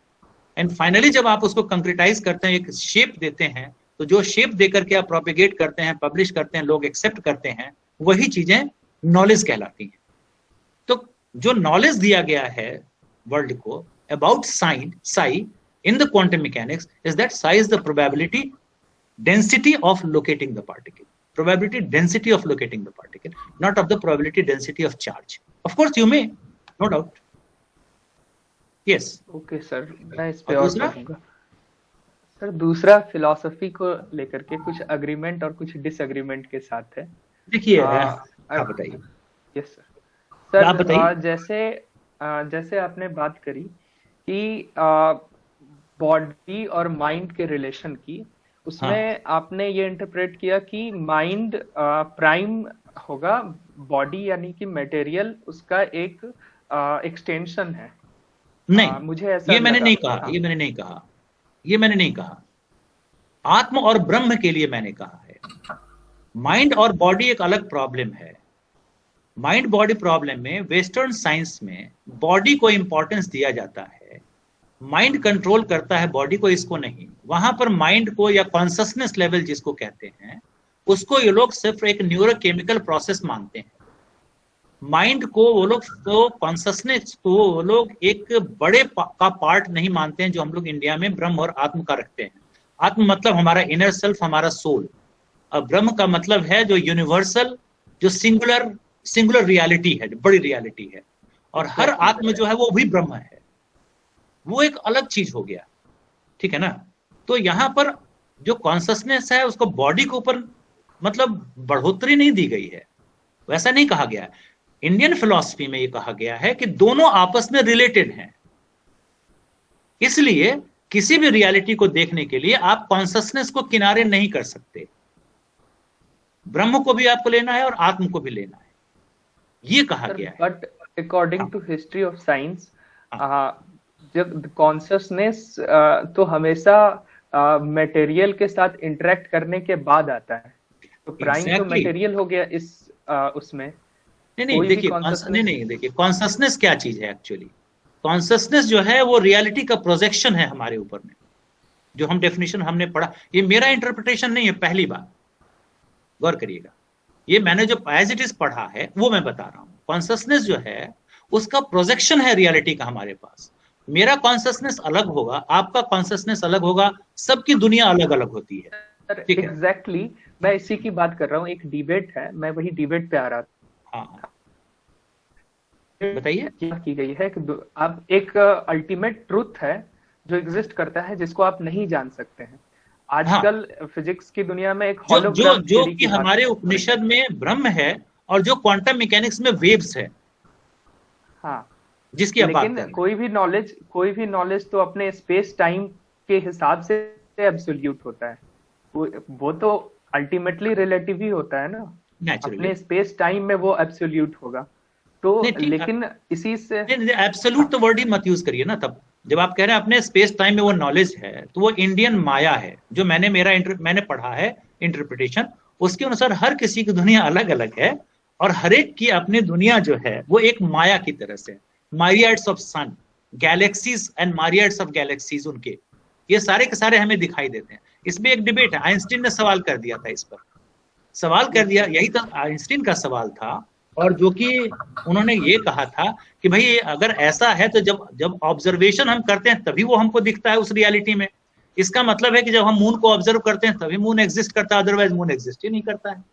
एंड फाइनली जब आप उसको कंक्रीटाइज करते हैं, एक शेप देते हैं, तो जो शेप देकर के आप प्रोपेगेट करते हैं, पब्लिश करते हैं, लोग एक्सेप्ट करते हैं, वही चीजें नॉलेज कहलाती हैं। तो जो नॉलेज दिया गया है वर्ल्ड को about Sai in the quantum mechanics is that psi is the probability density of locating the particle, probability density of locating the particle, not of the probability density of charge. Of course you may, no doubt. Yes. Okay sir, मैं इस पे और कहूंगा। Sir दूसरा philosophy को लेकर के कुछ अग्रीमेंट और कुछ डिसएग्रीमेंट के साथ है। देखिए आप बताइए। यस सर, आप बताइए। जैसे आपने बात करी कि बॉडी और माइंड के रिलेशन की, उसमें आपने ये इंटरप्रेट किया कि माइंड प्राइम होगा, बॉडी यानी कि मटेरियल उसका एक एक्सटेंशन है। नहीं, मुझे ऐसा ये मैंने नहीं कहा, ये मैंने नहीं कहा। आत्म और ब्रह्म के लिए मैंने कहा है। माइंड और बॉडी एक अलग प्रॉब्लम है। माइंड बॉडी प्रॉब्लम में वेस्टर्न साइंस में बॉडी को इंपॉर्टेंस दिया जाता है, माइंड कंट्रोल करता है बॉडी को, इसको नहीं। वहां पर माइंड को या कॉन्शसनेस लेवल जिसको कहते हैं, उसको ये लोग सिर्फ एक न्यूरोकेमिकल प्रोसेस मानते हैं। माइंड को वो लोग, तो कॉन्शसनेस को वो लोग एक बड़े का पार्ट नहीं मानते हैं, जो हम लोग इंडिया में ब्रह्म और आत्म का रखते हैं। आत्म मतलब हमारा इनर सेल्फ, हमारा सोल, और ब्रह्म का मतलब है जो यूनिवर्सल, जो सिंगुलर रियलिटी है, बड़ी रियलिटी है, और हर आत्म जो है वो भी ब्रह्म है, वो एक अलग चीज हो गया। ठीक है ना। तो यहां पर जो कॉन्शसनेस है उसको बॉडी के ऊपर मतलब बढ़ोतरी नहीं दी गई है, वैसा नहीं कहा गया। इंडियन फिलॉसफी में ये कहा गया है कि दोनों आपस में रिलेटेड हैं, इसलिए किसी भी रियलिटी को देखने के लिए आप कॉन्शसनेस को किनारे नहीं कर सकते। ब्रह्म को भी आपको लेना है और आत्म को भी लेना है, ये कहा गया है। But according to history of science, जब कॉन्शसनेस तो हमेशा मटेरियल के साथ इंटरेक्ट करने के बाद आता है, तो प्राइम तो मटेरियल हो गया इस उसमें। नहीं देखिए कॉन्शसनेस क्या चीज है एक्चुअली। कॉन्शसनेस जो है वो रियलिटी का प्रोजेक्शन है हमारे ऊपर में, जो हम डेफिनेशन हमने पढ़ा, ये मेरा इंटरप्रिटेशन नहीं है, पहली बार गौर करिएगा, ये मैंने जो एज इट इज पढ़ा है वो मैं बता रहा हूँ। कॉन्शसनेस जो है उसका प्रोजेक्शन है रियलिटी का हमारे पास। मेरा कॉन्शसनेस अलग होगा, आपका कॉन्शसनेस अलग होगा, सबकी दुनिया अलग अलग होती है। एग्जैक्टली, मैं इसी की बात कर रहा हूँ। एक डिबेट है, मैं वही डिबेट पे आ रहा था। हाँ बताइए। क्या की गई है कि आप एक अल्टीमेट ट्रूथ है जो एग्जिस्ट करता है, जिसको आप नहीं जान सकते हैं। आजकल फिजिक्स की दुनिया में एक होलोग्राम जो कि हमारे उपनिषद में ब्रह्म है और जो क्वांटम मैकेनिक्स में वेव्स है, हाँ, जिसकी आप बात कर रहे हैं। कोई भी नॉलेज तो अपने स्पेस टाइम के हिसाब से एब्सोल्यूट होता है, वो तो अल्टीमेटली रिलेटिव ही होता है ना। अपने स्पेस टाइम में वो एब्सोल्यूट होगा। तो लेकिन इसी से एब्सोल्यूट तो वर्ड ही मत यूज करिए ना। तब जब आप कह रहे हैं अपने स्पेस टाइम में वो नॉलेज है, तो वो इंडियन माया है जो मैंने पढ़ा है इंटरप्रिटेशन, उसके अनुसार हर किसी की दुनिया अलग अलग है और हर एक की अपनी दुनिया जो है वो एक माया की तरह से, myriads of sun, galaxies and myriads of galaxies, उनके ये सारे के सारे हमें दिखाई देते हैं। इसमें एक डिबेट है, आइंस्टीन ने सवाल कर दिया था इस पर, सवाल कर दिया, यही तो आइंस्टीन का सवाल था। और जो कि उन्होंने ये कहा था कि भाई अगर ऐसा है तो जब ऑब्जर्वेशन हम करते हैं तभी वो हमको दिखता है उस रियलिटी में। इसका मतलब है कि जब हम मून को ऑब्जर्व करते हैं तभी मून एग्जिस्ट करता है, अदरवाइज मून एग्जिस्ट ही नहीं करता है।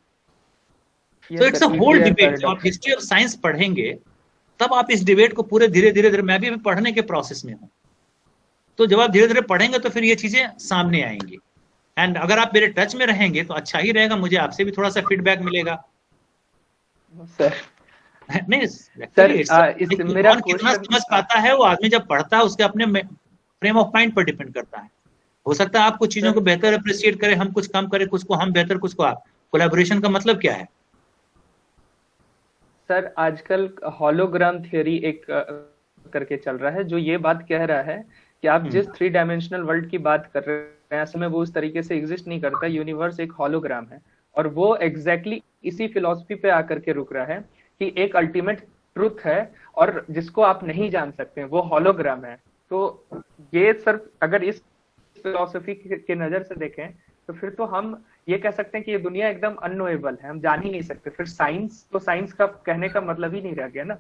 तो इट्स अ होल डिबेट। जब आप हिस्ट्री ऑफ साइंस पढ़ेंगे तब आप इस डिबेट को पूरे धीरे धीरे मैं भी पढ़ने के प्रोसेस में हूँ, तो जब आप धीरे धीरे पढ़ेंगे तो फिर ये चीजें सामने आएंगी। एंड अगर आप मेरे टच में रहेंगे तो अच्छा ही रहेगा, मुझे आपसे भी थोड़ा सा फीडबैक मिलेगा। सर नहीं सर, मेरा कितना समझ पाता है वो आदमी जब पढ़ता है उसके अपने फ्रेम ऑफ माइंड पर डिपेंड करता है। हो सकता है आप कुछ चीजों को बेहतर अप्रिशिएट करें, हम कुछ कम करें, कुछ को हम बेहतर, कुछ को आप। कोलैबोरेशन का मतलब क्या है सर? आजकल हॉलोग्राम थियरी एक करके चल रहा है जो ये बात कह रहा है कि आप जिस 3 डायमेंशनल वर्ल्ड की बात कर रहे हैं असल में वो उस तरीके से एग्जिस्ट नहीं करता, यूनिवर्स एक हॉलोग्राम है। और वो एग्जैक्टली इसी फिलॉसफी पे आकर के रुक रहा है कि एक अल्टीमेट ट्रुथ है और जिसको आप नहीं जान सकते वो हॉलोग्राम है। तो ये सर अगर इस फिलॉसफी के नजर से देखें तो फिर तो हम ये कह सकते हैं कि ये दुनिया एकदम अननोएबल है, हम जान ही नहीं सकते। फिर साइंस का कहने का मतलब ही नहीं रह गया ना।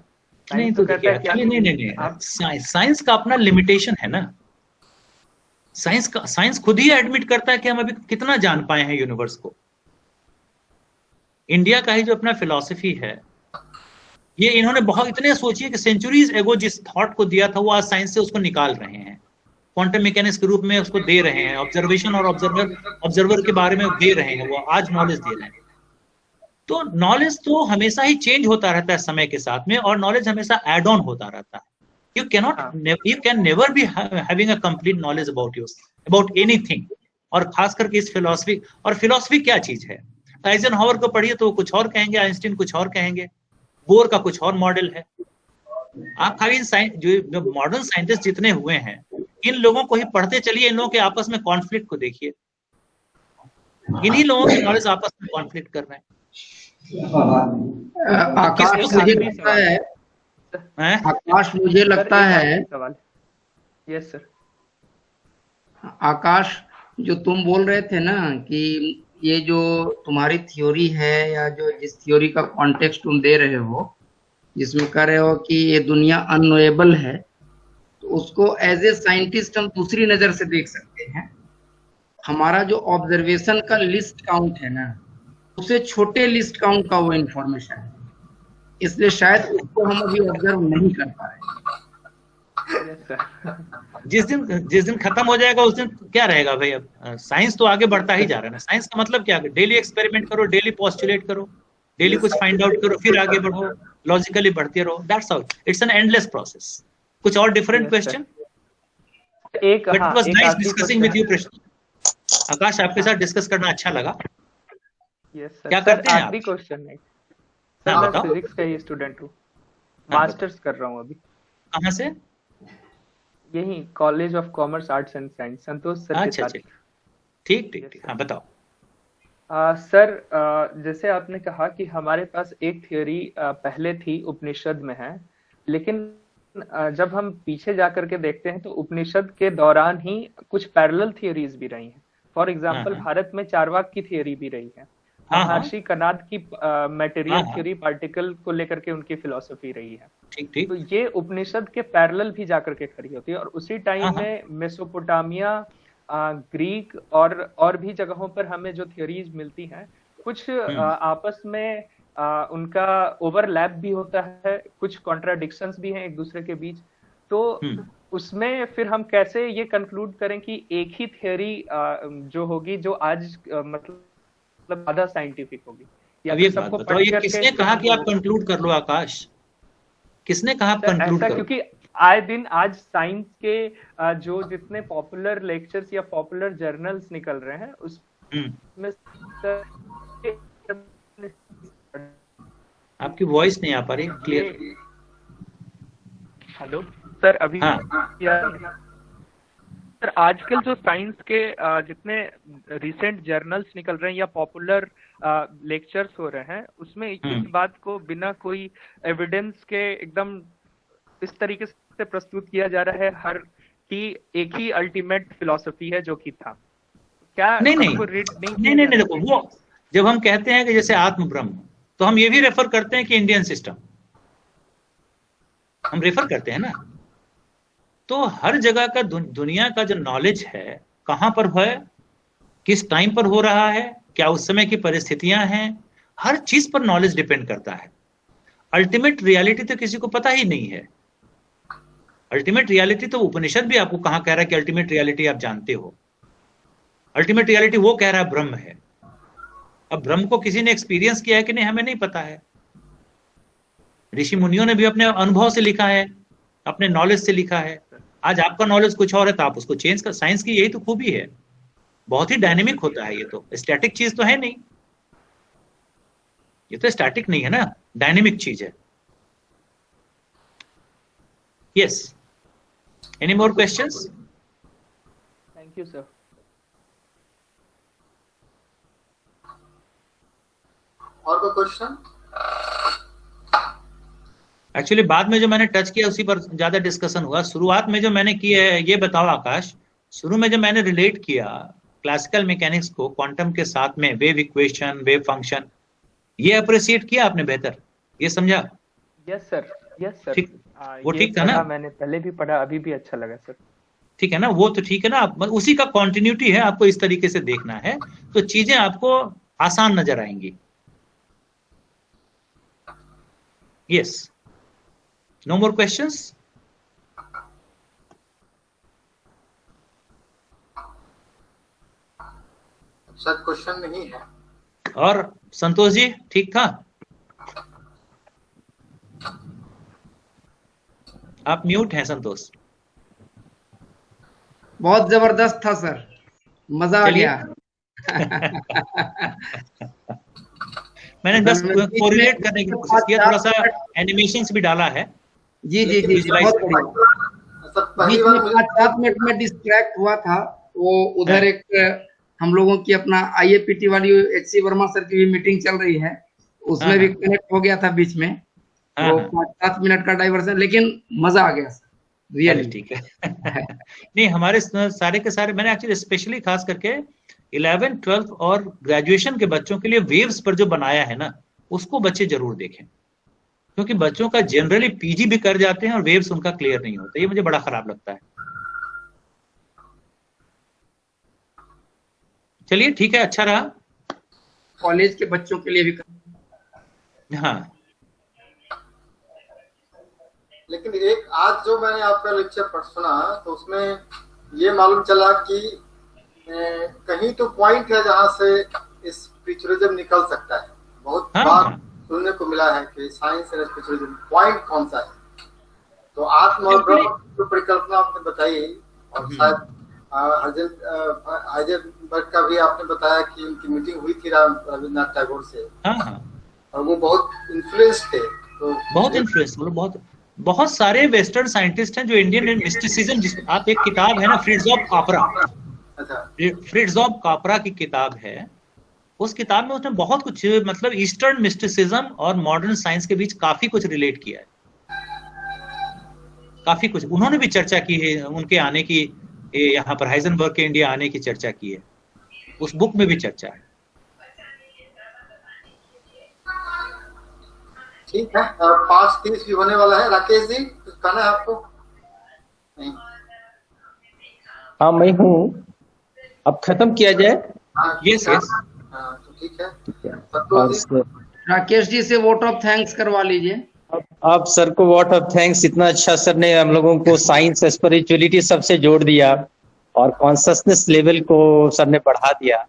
नहीं तो नहीं, साइंस का अपना लिमिटेशन है ना। साइंस खुद ही एडमिट करता है कि हम अभी कितना जान पाए हैं यूनिवर्स को। इंडिया का ही जो अपना फिलॉसफी है, ये इन्होंने बहुत इतने सोचिए कि सेंचुरीज एगो जिस थॉट को दिया था वो आज साइंस से उसको निकाल रहे हैं, क्वांटम मैकेनिक्स के रूप में उसको दे रहे हैं, ऑब्जर्वेशन और ऑब्जर्वर के बारे में दे रहे हैं, वो आज नॉलेज दे रहे हैं। तो नॉलेज तो हमेशा ही चेंज होता रहता है समय के साथ में, और नॉलेज हमेशा एड ऑन होता रहता है। You can never be having a complete knowledge about anything. और खास करके इस फिलॉसफी, और फिलॉसफी क्या चीज है, आइजनहावर को पढ़िए तो वो कुछ और कहेंगे, आइंस्टीन कुछ और कहेंगे, बोर का कुछ और मॉडल है। आप खाली जो मॉडर्न साइंटिस्ट जितने हुए हैं इन लोगों को ही पढ़ते चलिए, इन लोगों के आपस में कॉन्फ्लिक्ट को देखिए, इन्हीं लोगों के नॉलेज आपस में कॉन्फ्लिक्ट कर रहे हैं। आकाश मुझे लगता है यस सर। आकाश, जो तुम बोल रहे थे ना कि ये जो तुम्हारी थ्योरी है या जो जिस थ्योरी का कॉन्टेक्स्ट तुम दे रहे हो, जिसमें कह रहे हो कि ये दुनिया अननोएबल है, तो उसको एज ए साइंटिस्ट हम दूसरी नजर से देख सकते हैं। हमारा जो ऑब्जर्वेशन का लिस्ट काउंट है ना, उससे छोटे लिस्ट काउंट का वो इंफॉर्मेशन है, इसलिए शायद उसको हम अभी ऑब्जर्व नहीं कर पा रहे। जिस दिन खत्म हो जाएगा उस दिन क्या रहेगा भाई। अब साइंस तो आगे बढ़ता ही जा रहा है ना। साइंस का मतलब क्या है, डेली एक्सपेरिमेंट करो, डेली पोस्टुलेट करो, डेली कुछ फाइंड आउट करो, फिर आगे बढ़ो, लॉजिकली बढ़ते रहो। That's how it's an endless process. कुछ और डिफरेंट क्वेश्चन? एक but it was nice discussing with you प्रश्न। आकाश, आपके साथ डिस्कस करना अच्छा लगा। Yes sir. क्या करते हैं आप? आखिरी क्वेश्चन है सर। मैं फिजिक्स का ही स्टूडेंट हूँ, मास्टर्स कर रहा हूँ अभी। कहाँ से? यही college of commerce arts and science, Santosh sir के साथ। ठीक। हाँ बताओ। सर जैसे आपने कहा कि हमारे पास एक थियोरी पहले थी, उपनिषद में है, लेकिन जब हम पीछे जाकर के देखते हैं तो उपनिषद के दौरान ही कुछ पैरेलल थियोरीज भी रही हैं। फॉर एग्जांपल भारत में चारवाक की थियोरी भी रही है, महर्षि कनाद की मटेरियल थ्योरी, पार्टिकल को लेकर के उनकी फिलॉसफी रही है। ठीक। तो ये उपनिषद के पैरेलल भी जाकर के खड़ी होती है। और उसी टाइम में मेसोपोटामिया, ग्रीक और भी जगहों पर हमें जो थियोरीज मिलती हैं, कुछ आपस में उनका ओवरलैप भी होता है, कुछ कॉन्ट्राडिक्शंस भी हैं एक दूसरे के बीच। तो उसमें फिर हम कैसे ये कंक्लूड करें कि एक ही थियोरी जो होगी, जो आज मतलब ज्यादा साइंटिफिक होगी? अब ये बात बताओ, ये किसने कहा कि आप कंक्लूड कर लो? आकाश, किसने कहा आप कंक्लूड करो? क्योंकि आए दिन आज साइंस के जो जितने पॉपुलर लेक्चर्स या पॉपुलर जर्नल्स निकल रहे हैं उसमें आपकी वॉइस नहीं आ पा रही क्लियर। हेलो सर, अभी हाँ। सर आजकल जो साइंस के जितने रिसेंट जर्नल्स निकल रहे हैं या पॉपुलर लेक्चर्स हो रहे हैं, उसमें इस बात को बिना कोई एविडेंस के एकदम इस तरीके से प्रस्तुत किया जा रहा है हर कि एक ही अल्टीमेट फिलॉसफी है जो कि था। क्या नहीं नहीं देखो, वो जब हम कहते हैं कि जैसे आत्म ब्रह्म, तो हम ये भी रेफर करते हैं कि इंडियन सिस्टम हम रेफर करते हैं ना। तो हर जगह का दुनिया का जो नॉलेज है कहां पर है, किस टाइम पर हो रहा है, क्या उस समय की परिस्थितियां हैं, हर चीज पर नॉलेज डिपेंड करता है। अल्टीमेट रियलिटी तो किसी को पता ही नहीं है। अल्टीमेट रियलिटी तो उपनिषद भी आपको कहां कह रहा है कि अल्टीमेट रियलिटी आप जानते हो। अल्टीमेट रियलिटी वो कह रहा है ब्रह्म है। अब ब्रह्म को किसी ने एक्सपीरियंस किया है कि नहीं, हमें नहीं पता है। ऋषि मुनियों ने भी अपने अनुभव से लिखा है, अपने नॉलेज से लिखा है। आज आपका नॉलेज कुछ और है तो आप उसको चेंज कर, साइंस की यही तो खूबी है, बहुत ही डायनेमिक होता है। ये तो स्टैटिक चीज तो है नहीं, ये तो स्टैटिक नहीं है ना, डायनेमिक चीज है। Yes, any more questions? Thank you sir. और कोई क्वेश्चन? एक्चुअली बाद में जो मैंने टच किया उसी पर ज्यादा डिस्कशन हुआ। शुरुआत में जो मैंने किया है, ये बताओ आकाश, शुरू में जो मैंने रिलेट किया क्लासिकल मैकेनिक्स को क्वांटम के साथ में, वेव इक्वेशन, वेव फंक्शन, ये अप्रिशिएट किया आपने बेहतर, ये समझा? Yes sir, yes sir. ठीक, वो ठीक था ना? मैंने पहले भी पढ़ा, अभी भी अच्छा लगा सर। ठीक है ना, वो तो ठीक है ना, उसी का कॉन्टिन्यूटी है, आपको इस तरीके से देखना है तो चीजें आपको आसान नजर आएंगी। Yes, no more questions? शायद क्वेश्चन नहीं है। और संतोष जी ठीक था? आप म्यूट हैं संतोष। बहुत जबरदस्त था सर, मजा आ गया। मैंने बस कोरिलेट करने की कोशिश किया, थोड़ा सा एनिमेशंस भी डाला है। जी जी जी, बहुत बढ़िया। बीच में 5-7 मिनट में डिस्ट्रैक्ट हुआ था, वो उधर एक हम लोगों की अपना IAPT वाली HC वर्मा सर की भी मीटिंग चल रही है, उसमें भी कनेक्ट हो गया था बीच में, वो 5-7 मिनट का डाइवर्सन, लेकिन मजा आ गया सर, रियली। ठीक है। नहीं, हमारे सारे के सारे मैंने एक्चुअली स्पेशली खास करके 11th 12th और ग्रेजुएशन के बच्चों के लिए वेव्स पर जो बनाया है ना, उसको बच्चे जरूर देखें, क्योंकि बच्चों का जनरली PG भी कर जाते हैं और वेव्स उनका क्लियर नहीं होता। ये मुझे बड़ा खराब लगता है। चलिए ठीक है, अच्छा रहा। कॉलेज के बच्चों के लिए भी। हाँ, लेकिन एक आज जो मैंने आपका लेक्चर सुना तो उसमें ये मालूम चला कि कहीं तो पॉइंट है जहां से स्पिरिचुअलिज्म निकल सकता है। बहुत बार सुनने को मिला है कि साइंस एंड स्पिरिचुअलिज्म पॉइंट कौन सा है। तो आत्म और ब्रह्म की परिकल्पना आपने बताई, और शायद हाइजेनबर्ग का भी आपने बताया कि उनकी मीटिंग हुई थी रविन्द्रनाथ टैगोर से। और वो बहुत इन्फ्लुएंस थे। तो बहुत इन्फ्लुएंस, मतलब बहुत सारे वेस्टर्न साइंटिस्ट हैं जो इंडियन मिस्टिसिज्म, आप एक किताब है ना Fritz of Capra, Fritz of Capra की किताब है, उस किताब में उसने बहुत कुछ, मतलब ईस्टर्न मिस्टिसिज्म और मॉडर्न साइंस के बीच काफी कुछ रिलेट किया है, काफी कुछ उन्होंने भी चर्चा की है। उनके आने की, यहाँ पर हाइजेनबर्ग के इंडिया आने की चर्चा की है, उस बुक में भी चर्चा है। ठीक है, 5:30 भी होने वाला है। राकेश जी कुछ कहना है आपको? नहीं? हाँ मैं हूँ, अब खत्म किया जाए। यस यस, तो ठीक है। राकेश जी से वोट ऑफ थैंक्स करवा लीजिए। आप सर को वोट ऑफ थैंक्स, इतना अच्छा सर ने हम लोगों को साइंस, स्पिरिचुअलिटी सबसे जोड़ दिया और कॉन्शसनेस लेवल को सर ने बढ़ा दिया।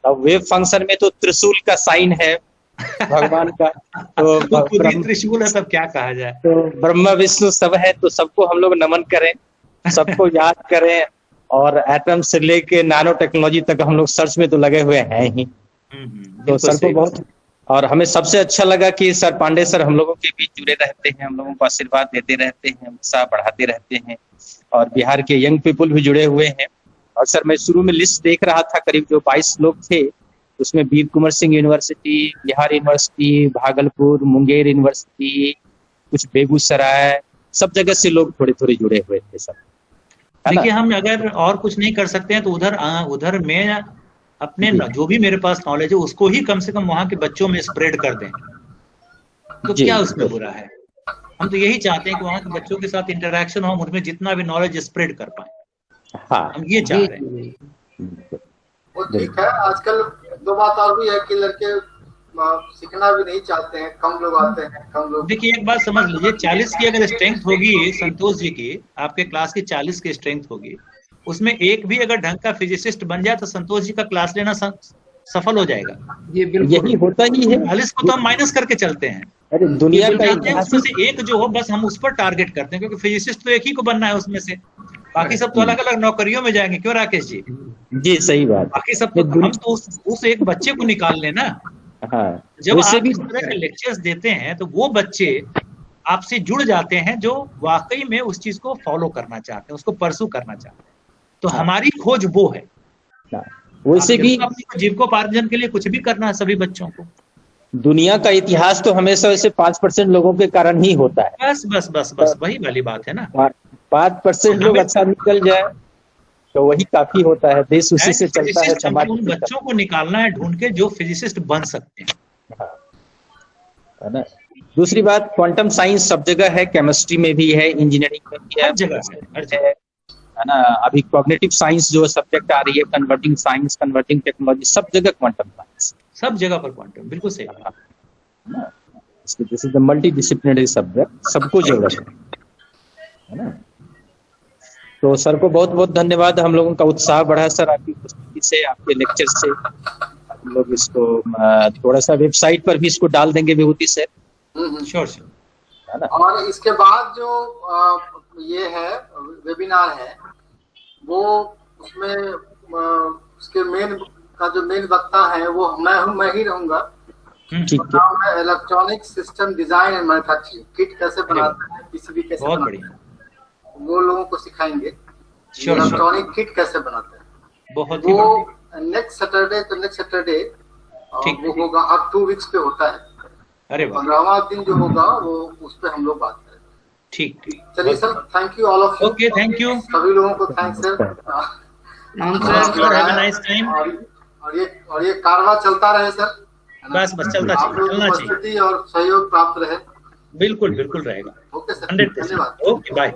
अब वेव फंक्शन में तो त्रिशूल का साइन है भगवान का, तो त्रिशूल है, तब क्या कहा जाए। तो ब्रह्मा विष्णु सब है, तो सबको हम लोग नमन करें, सबको याद करें, और एटम से लेके नैनो टेक्नोलॉजी तक हम लोग सर्च में तो लगे हुए हैं ही। तो सर को बहुत और हमें सबसे अच्छा लगा कि सर पांडे सर हम लोगों के बीच जुड़े रहते हैं, हम लोगों को आशीर्वाद देते रहते हैं, उत्साह बढ़ाते रहते हैं, और बिहार के यंग पीपल भी जुड़े हुए हैं। और सर मैं शुरू में लिस्ट देख रहा था, करीब जो 22 लोग थे उसमें Veer Kunwar Singh university, Bihar university, Bhagalpur, Munger university, कुछ बेगूसराय, सब जगह से लोग थोड़े थोड़े जुड़े हुए थे सर। देखिए हम अगर और कुछ नहीं कर सकते हैं तो उधर मैं अपने जो भी मेरे पास नॉलेज है उसको ही कम से कम वहाँ के बच्चों में स्प्रेड कर दें, तो क्या उसमें बुरा है। हम तो यही चाहते हैं कि वहाँ के बच्चों के साथ इंटरेक्शन हो, उनमें जितना भी नॉलेज स्प्रेड कर पाए। हाँ, हम ये चाह रहे हैं। वो ठीक है। आजकल दो बात और भी है कि लड़के सीखना भी नहीं चाहते हैं, कम लोग आते हैं, कम लोग। देखिए एक बात समझ लीजिए, 40 की अगर स्ट्रेंथ होगी संतोष जी की, आपके क्लास की 40 की स्ट्रेंथ होगी, उसमें एक भी अगर ढंग का फिजिसिस्ट बन जाए तो संतोष जी का क्लास लेना सफल हो जाएगा। ये बिल्कुल यही होता ही है। 40 को तो हम माइनस करके चलते हैं। अरे दुनिया का उसमें से एक जो हो बस हम उस पर टारगेट करते हैं, क्योंकि फिजिसिस्ट तो एक ही को बनना है उसमें से, बाकी सब तो अलग अलग नौकरियों में जाएंगे। क्यों राकेश जी? जी सही बात। बाकी सब तो हम तो उस एक बच्चे को निकाल लेना। हाँ, जब वैसे आप भी इस तरह के लेक्चर्स देते हैं तो वो बच्चे आपसे जुड़ जाते हैं जो वाकई में उस चीज को फॉलो करना चाहते हैं, उसको परसू करना चाहते हैं। तो हमारी खोज वो है। वैसे भी अपनी जीविकोपार्जन के लिए कुछ भी करना है सभी बच्चों को। दुनिया का इतिहास तो हमेशा वैसे 5% लोगों के कारण ही होता है। बस बस बस बस वही वाली बात है ना। 5% लोग अच्छा निकल जाए तो वही काफी होता है, देश उसी से चलता है, समाज। उन बच्चों को निकालना है ढूंढ के जो फिजिसिस्ट बन सकते हैं, है ना। दूसरी बात, क्वांटम साइंस सब जगह है, केमिस्ट्री में भी है, इंजीनियरिंग में भी है, हर जगह है ना। अभी कॉग्निटिव साइंस जो सब्जेक्ट आ रही है, कन्वर्टिंग साइंस, कन्वर्टिंग टेक्नोलॉजी, सब जगह क्वांटम साइंस, सब जगह पर क्वांटम, बिल्कुल सही। This is the multi disciplinary subject, सबको जरूरत है ना। तो सर को बहुत बहुत धन्यवाद, हम लोगों का उत्साह बढ़ा सर आपकी उपस्थिति से, आपके लेक्चर से। हम लोग इसको थोड़ा सा वेबसाइट पर भी इसको डाल देंगे विभूति से। श्योर श्योर, है ना। और इसके बाद जो ये है वेबिनार है, वो उसमें उसके मेन वक्ता है वो मैं ही रहूंगा। नाम है electronic system design and manufacturing. Kit कैसे बनाते हैं, पीसीबी कैसे बनाते हैं, वो लोगों को सिखाएंगे। इलेक्ट्रॉनिक किट कैसे बनाते हैं, बहुत वो नेक्स्ट सैटरडे वो होगा। अब 2 वीक्स पे होता है। अरे 15वां दिन जो होगा वो उस पे हम लोग बात करेंगे। ठीक ठीक, चलिए sir, thank you all of you. Okay, thank you सभी लोगों को thanks sir. Have a nice time. और ये कारवा चलता रहे सर। बस चलना चाहिए और सहयोग प्राप्त रहे। बिल्कुल बिल्कुल रहेगा। Okay sir, 100%। धन्यवाद। Okay, bye.